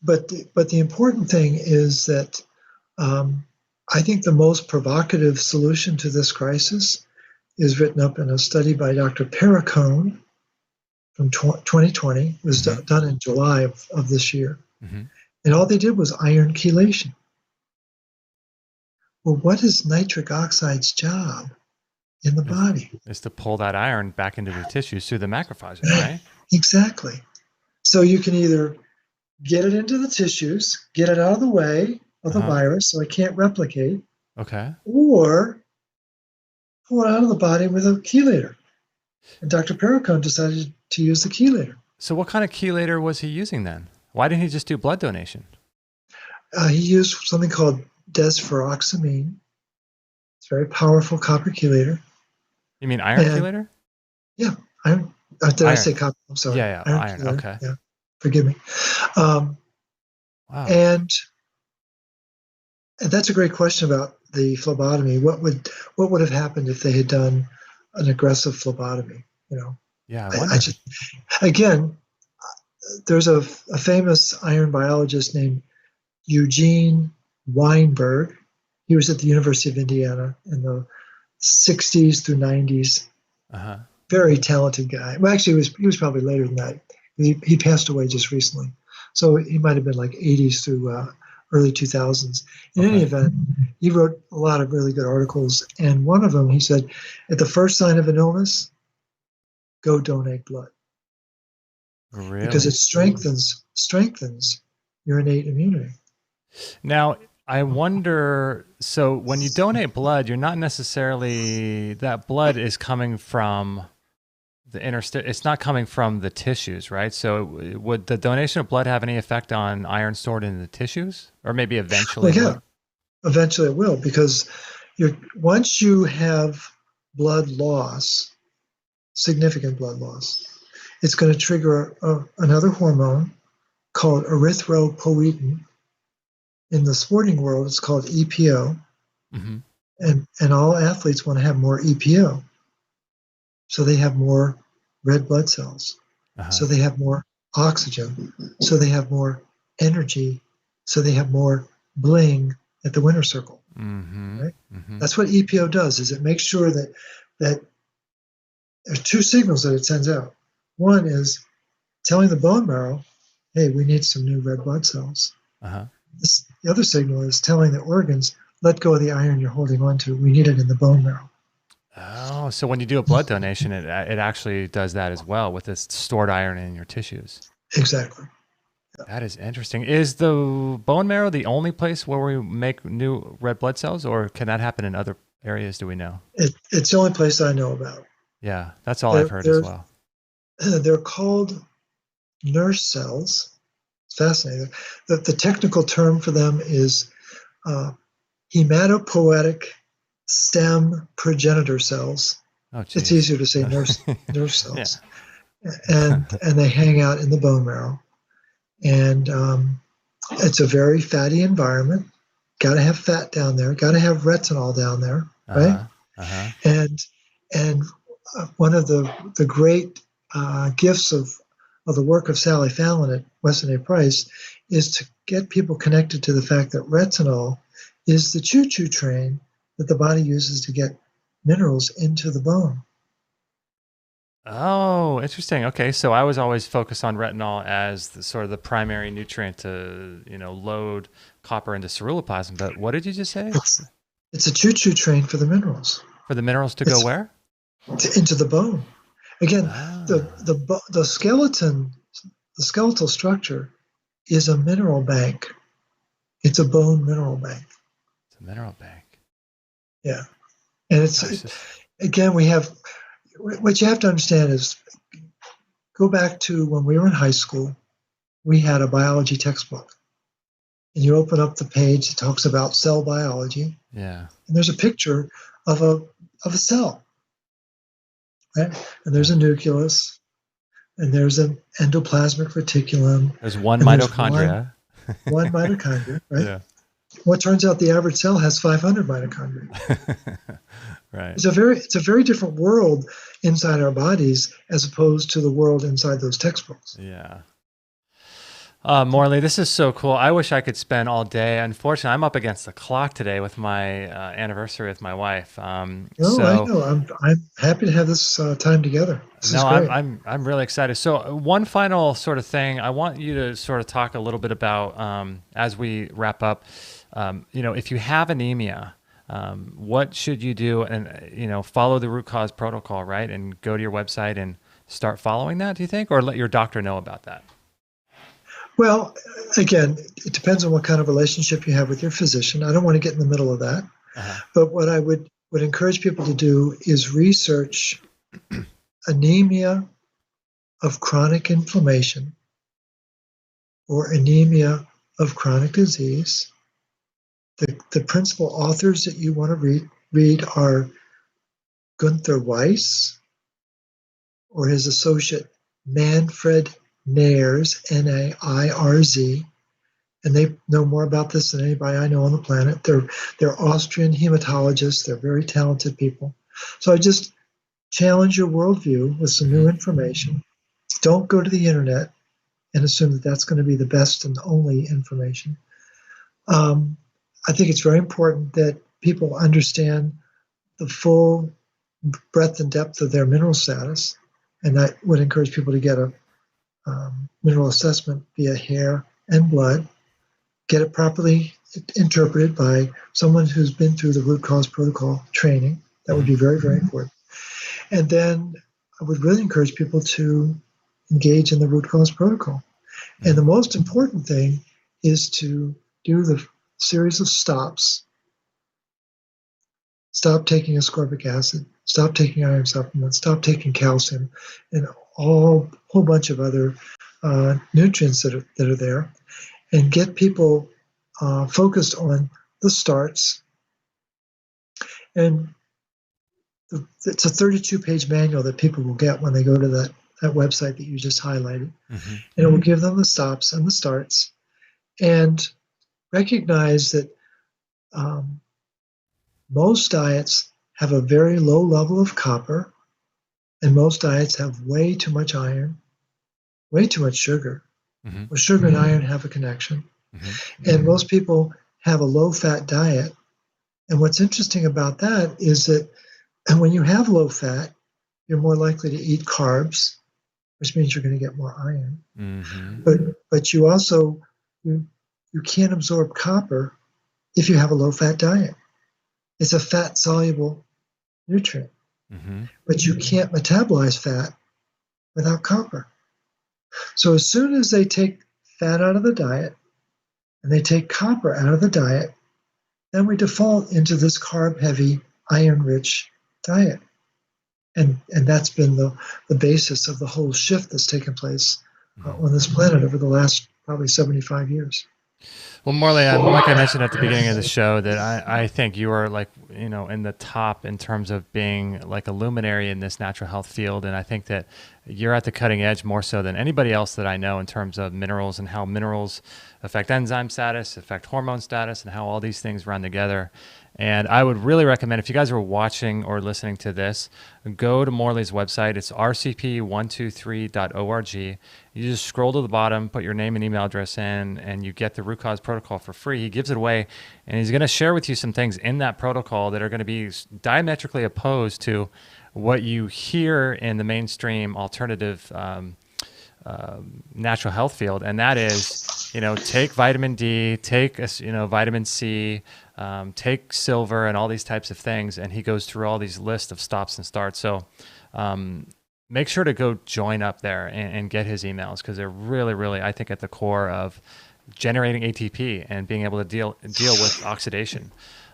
But the important thing is that I think the most provocative solution to this crisis is written up in a study by Dr. Perricone from 2020. It was done in July of this year. Mm-hmm. And all they did was iron chelation. Well, what is nitric oxide's job in the body? Is to pull that iron back into the tissues through the macrophages, right? Exactly. So you can either get it into the tissues, get it out of the way of the virus so it can't replicate, or pull it out of the body with a chelator. And Dr. Perricone decided to use the chelator. So what kind of chelator was he using then? Why didn't he just do blood donation? He used something called desferoxamine. It's a very powerful copper chelator. You mean iron chelator? Yeah. Iron. Did I say copper? I'm sorry. Yeah, iron. Okay. Yeah. Forgive me. Wow. And that's a great question about the phlebotomy. What would have happened if they had done an aggressive phlebotomy? Yeah. Again, there's a famous iron biologist named Eugene Weinberg. He was at the University of Indiana in the 60s through 90s. Very talented guy. Well, actually, he was probably later than that. He passed away just recently. So he might have been like 80s through early 2000s. In any event, he wrote a lot of really good articles. And one of them, he said, at the first sign of an illness, go donate blood. Really? Because it strengthens your innate immunity. Now, I wonder, so when you donate blood, you're not necessarily, that blood is coming from the it's not coming from the tissues, right? So would the donation of blood have any effect on iron stored in the tissues? Or maybe eventually? Well, yeah, eventually it will, because once you have blood loss, significant blood loss, it's going to trigger another hormone called erythropoietin. In the sporting world, it's called EPO. And all athletes want to have more EPO. So they have more red blood cells. So they have more oxygen. So they have more energy. So they have more bling at the winner circle. Right? That's what EPO does, is it makes sure that there are two signals that it sends out. One is telling the bone marrow, hey, we need some new red blood cells. The other signal is telling the organs, let go of the iron you're holding on to. We need it in the bone marrow. Oh, so when you do a blood donation, it actually does that as well with this stored iron in your tissues. Exactly. Yeah. That is interesting. Is the bone marrow the only place where we make new red blood cells, or can that happen in other areas? Do we know? It's the only place I know about. Yeah, that's all I've heard as well. They're called nurse cells. It's fascinating. The technical term for them is hematopoietic stem progenitor cells. Oh, It's geez. easier to say nerve cells. And they hang out in the bone marrow. And it's a very fatty environment. Got to have fat down there. Got to have retinol down there, right? And one of the great gifts of the work of Sally Fallon at Weston A. Price is to get people connected to the fact that retinol is the choo-choo train that the body uses to get minerals into the bone. Oh, interesting. Okay, so I was always focused on retinol as sort of the primary nutrient to, load copper into ceruloplasmin. But what did you just say? It's a choo-choo train for the minerals. For the minerals to go where? Into the bone. Again, the skeletal structure is a mineral bank. It's a bone mineral bank. It's a mineral bank. Yeah, and again, we have. What you have to understand is, go back to when we were in high school, we had a biology textbook. And you open up the page, it talks about cell biology. Yeah. And there's a picture of a cell. Right? And there's a nucleus, and there's an endoplasmic reticulum. There's one mitochondria. One mitochondria, right? Yeah. Well, it turns out the average cell has 500 mitochondria. Right. It's a very different world inside our bodies as opposed to the world inside those textbooks. Yeah. Morley, this is so cool. I wish I could spend all day. Unfortunately, I'm up against the clock today with my anniversary with my wife. I know. I'm happy to have this time together. I'm really excited. So one final sort of thing, I want you to sort of talk a little bit about as we wrap up. If you have anemia, what should you do? And follow the root cause protocol, right? And go to your website and start following that. Do you think, or let your doctor know about that? Well, again, it depends on what kind of relationship you have with your physician. I don't want to get in the middle of that. But what I would encourage people to do is research anemia of chronic inflammation or anemia of chronic disease. The principal authors that you want to read are Gunther Weiss or his associate Manfred Nairz, Nairz, and they know more about this than anybody I know on the planet. They're Austrian hematologists. They're very talented people. So I just challenge your worldview with some new information. Don't go to the internet and assume that that's going to be the best and only information. I think it's very important that people understand the full breadth and depth of their mineral status, and I would encourage people to get a mineral assessment via hair and blood, get it properly interpreted by someone who's been through the root cause protocol training. That would be very, very important. And then I would really encourage people to engage in the root cause protocol. And the most important thing is to do the series of stops. Stop taking ascorbic acid, stop taking iron supplements, stop taking calcium, and a whole bunch of other nutrients that are there, and get people focused on the starts. And it's a 32-page manual that people will get when they go to that website that you just highlighted. And it will give them the stops and the starts, and recognize that most diets have a very low level of copper, and most diets have way too much iron, way too much sugar. Well, sugar and iron have a connection. And most people have a low-fat diet. And what's interesting about that is that when you have low fat, you're more likely to eat carbs, which means you're going to get more iron. But you also, you can't absorb copper if you have a low-fat diet. It's a fat-soluble nutrient. But you can't metabolize fat without copper. So as soon as they take fat out of the diet and they take copper out of the diet, then we default into this carb-heavy, iron-rich diet. And that's been the basis of the whole shift that's taken place on this planet over the last probably 75 years. Well, Morley, like I mentioned at the beginning of the show, that I think you are like, in the top in terms of being like a luminary in this natural health field. And I think that you're at the cutting edge more so than anybody else that I know in terms of minerals and how minerals affect enzyme status, affect hormone status, and how all these things run together. And I would really recommend, if you guys are watching or listening to this, go to Morley's website. It's rcp123.org. You just scroll to the bottom, put your name and email address in, and you get the root cause protocol for free. He gives it away, and he's going to share with you some things in that protocol that are going to be diametrically opposed to what you hear in the mainstream alternative natural health field. And that is, take vitamin D, take, vitamin C, take silver and all these types of things. And he goes through all these lists of stops and starts. So make sure to go join up there and get his emails, because they're really, really, I think, at the core of generating ATP and being able to deal with oxidation.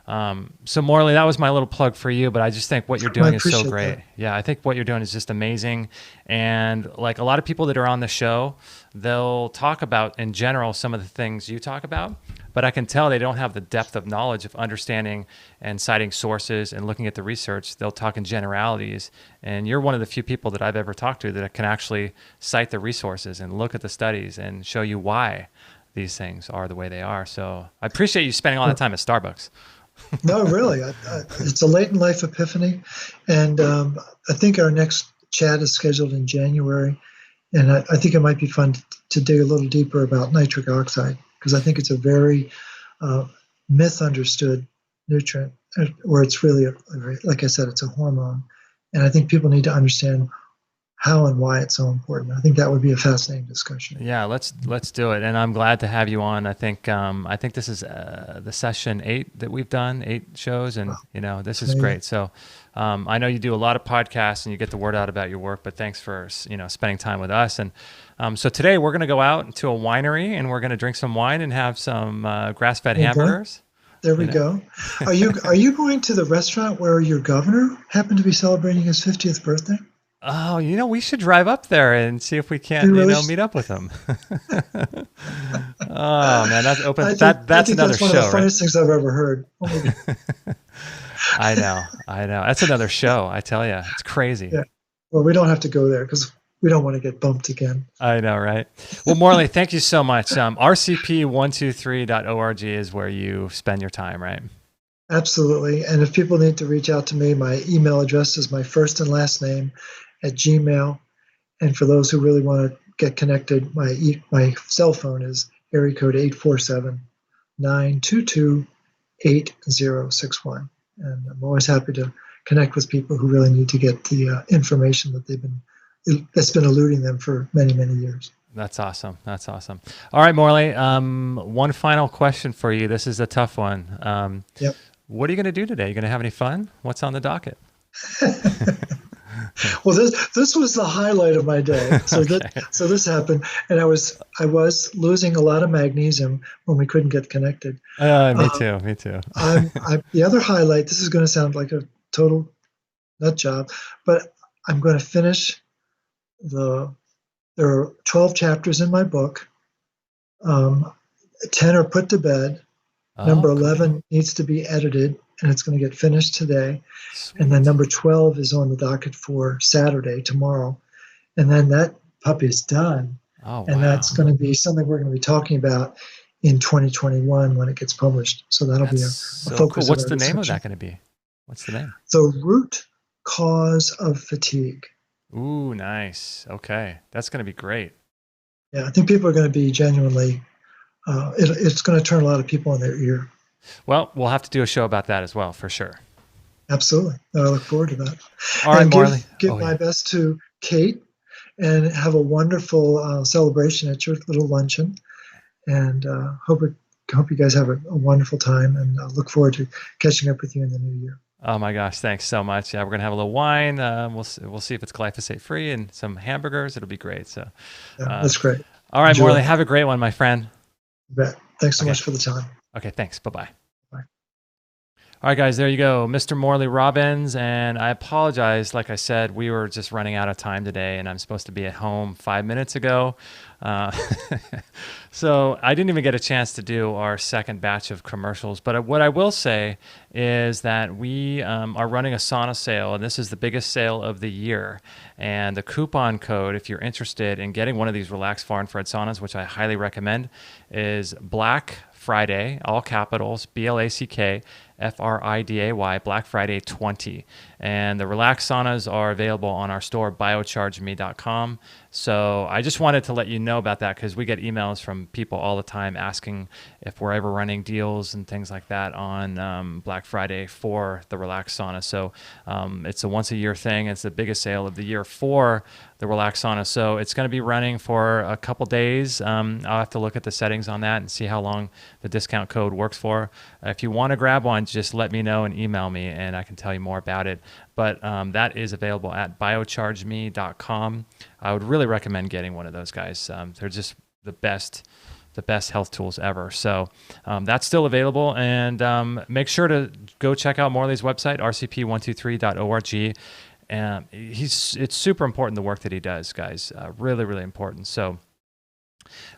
So Morley, that was my little plug for you, but I just think what you're doing is so great. That. Yeah, I think what you're doing is just amazing. And like a lot of people that are on the show, they'll talk about in general some of the things you talk about, but I can tell they don't have the depth of knowledge of understanding and citing sources and looking at the research. They'll talk in generalities. And you're one of the few people that I've ever talked to that can actually cite the resources and look at the studies and show you why these things are the way they are. So I appreciate you spending all that time at Starbucks. No, really. It's a late in life epiphany. And I think our next chat is scheduled in January. And I think it might be fun to dig a little deeper about nitric oxide, because I think it's a very misunderstood nutrient, or it's really, like I said, it's a hormone. And I think people need to understand how and why it's so important. I think that would be a fascinating discussion. Yeah, let's do it. And I'm glad to have you on. I think this is the session 8 that we've done, 8 shows, and this is great. So I know you do a lot of podcasts and you get the word out about your work, but thanks for spending time with us. And so today we're going to go out to a winery and we're going to drink some wine and have some grass-fed hamburgers. There we go. Are you going to the restaurant where your governor happened to be celebrating his 50th birthday? Oh, we should drive up there and see if we can't, meet up with him. Oh man, that's open. That's another show. That's one of the funniest things I've ever heard. I know. That's another show. I tell you, it's crazy. Yeah. Well, we don't have to go there because we don't want to get bumped again. I know, right? Well, Morley, thank you so much. rcp123.org is where you spend your time, right? Absolutely. And if people need to reach out to me, my email address is my first and last name at Gmail. And for those who really want to get connected, my cell phone is area code 847-922-8061. And I'm always happy to connect with people who really need to get the information that's been eluding them for many, many years. That's awesome. All right, Morley, one final question for you. This is a tough one. Yep. What are you going to do today? You going to have any fun? What's on the docket? Well, this was the highlight of my day. So okay. So this happened, and I was losing a lot of magnesium when we couldn't get connected. Me too. The other highlight. This is going to sound like a total nut job, but I'm going to finish there are 12 chapters in my book. 10 are put to bed. Number 11 needs to be edited, and it's going to get finished today. Sweet. And then number 12 is on the docket for Saturday, tomorrow. And then that puppy is done. Oh, wow. And that's going to be something we're going to be talking about in 2021 when it gets published. So that'll be a focus. Cool. What's the name of that going to be? What's the name? The Root Cause of Fatigue. Ooh, nice. Okay. That's going to be great. Yeah, I think people are going to be genuinely, it's going to turn a lot of people on their ear. Well, we'll have to do a show about that as well, for sure. Absolutely. I look forward to that. All right, Morley. Give my best to Kate and have a wonderful celebration at your little luncheon. And hope you guys have a wonderful time, and look forward to catching up with you in the new year. Oh my gosh, thanks so much. Yeah, we're going to have a little wine. We'll see if it's glyphosate free, and some hamburgers. It'll be great. So that's great. All right, Morley, have a great one, my friend. You bet. Thanks so much for the time. Okay, thanks. Bye-bye. Bye. All right, guys, there you go. Mr. Morley Robbins. And I apologize. Like I said, we were just running out of time today, and I'm supposed to be at home 5 minutes ago. So I didn't even get a chance to do our second batch of commercials. But what I will say is that we are running a sauna sale, and this is the biggest sale of the year. And the coupon code, if you're interested in getting one of these relaxed far infrared saunas, which I highly recommend, is Black Friday, all capitals, BLACK FRIDAY, Black Friday 20. And the relaxed saunas are available on our store, biochargeme.com. So I just wanted to let you know about that because we get emails from people all the time asking if we're ever running deals and things like that on Black Friday for the relaxed sauna. So it's a once a year thing. It's the biggest sale of the year for the relaxed sauna. So it's going to be running for a couple days. I'll have to look at the settings on that and see how long the discount code works for. If you want to grab one, just let me know and email me and I can tell you more about it. But that is available at biochargeme.com. I would really recommend getting one of those guys. They're just the best health tools ever. So that's still available. And make sure to go check out Morley's website, rcp123.org. It's super important, the work that he does, guys. Really, really important. So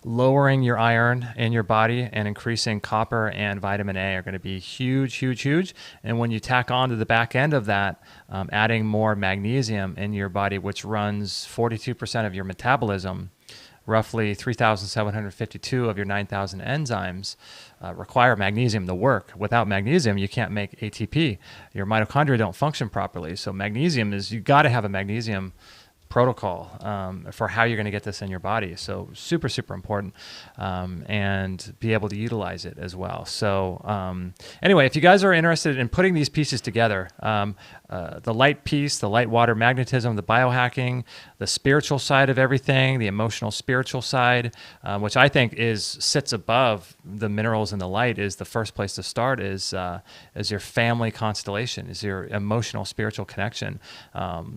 lowering your iron in your body and increasing copper and vitamin A are going to be huge, huge, huge. And when you tack on to the back end of that, adding more magnesium in your body, which runs 42% of your metabolism, roughly 3,752 of your 9,000 enzymes require magnesium to work. Without magnesium, you can't make ATP. Your mitochondria don't function properly. So magnesium you got to have a magnesium protocol for how you're going to get this in your body. So super, super important, and be able to utilize it as well. So anyway, if you guys are interested in putting these pieces together, the light piece, the light water magnetism, the biohacking, the spiritual side of everything, the emotional spiritual side, which I think sits above the minerals and the light, is the first place to start, is your family constellation, is your emotional spiritual connection.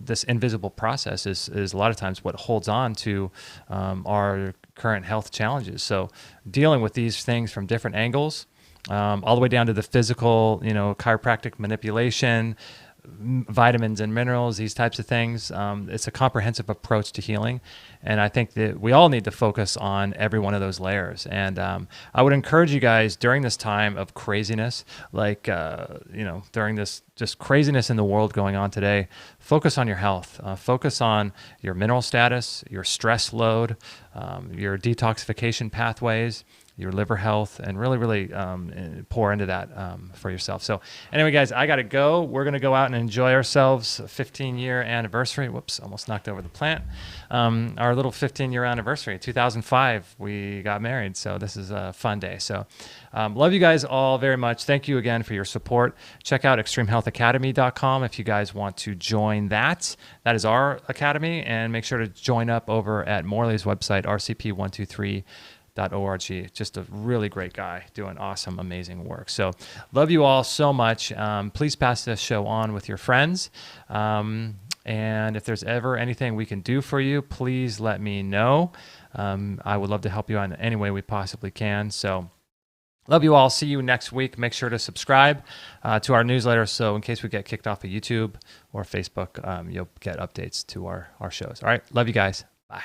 This invisible process is a lot of times what holds on to our current health challenges. So dealing with these things from different angles, all the way down to the physical, chiropractic manipulation, vitamins and minerals, these types of things. It's a comprehensive approach to healing. And I think that we all need to focus on every one of those layers. And I would encourage you guys during this time of craziness, like, during this just craziness in the world going on today, focus on your health, focus on your mineral status, your stress load, your detoxification pathways, your liver health, and really, really pour into that for yourself. So anyway, guys, I got to go. We're going to go out and enjoy ourselves. 15-year anniversary. Whoops, almost knocked over the plant. Our little 15-year anniversary. 2005, we got married. So this is a fun day. So love you guys all very much. Thank you again for your support. Check out extremehealthacademy.com if you guys want to join that. That is our academy. And make sure to join up over at Morley's website, rcp123.org. Just a really great guy doing awesome, amazing work. So love you all so much. Please pass this show on with your friends. And if there's ever anything we can do for you, please let me know. I would love to help you out in any way we possibly can. So love you all. See you next week. Make sure to subscribe to our newsletter, so in case we get kicked off of YouTube or Facebook, you'll get updates to our shows. All right. Love you guys. Bye.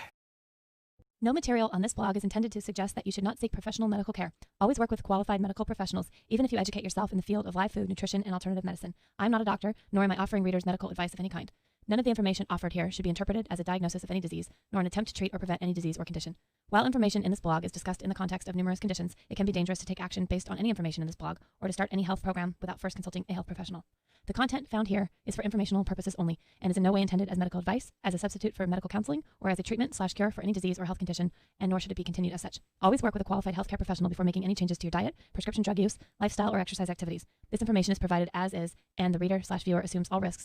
No material on this blog is intended to suggest that you should not seek professional medical care. Always work with qualified medical professionals, even if you educate yourself in the field of live food, nutrition, and alternative medicine. I'm not a doctor, nor am I offering readers medical advice of any kind. None of the information offered here should be interpreted as a diagnosis of any disease, nor an attempt to treat or prevent any disease or condition. While information in this blog is discussed in the context of numerous conditions, it can be dangerous to take action based on any information in this blog or to start any health program without first consulting a health professional. The content found here is for informational purposes only and is in no way intended as medical advice, as a substitute for medical counseling, or as a treatment/cure for any disease or health condition, and nor should it be continued as such. Always work with a qualified healthcare professional before making any changes to your diet, prescription drug use, lifestyle, or exercise activities. This information is provided as is, and the reader/viewer assumes all risks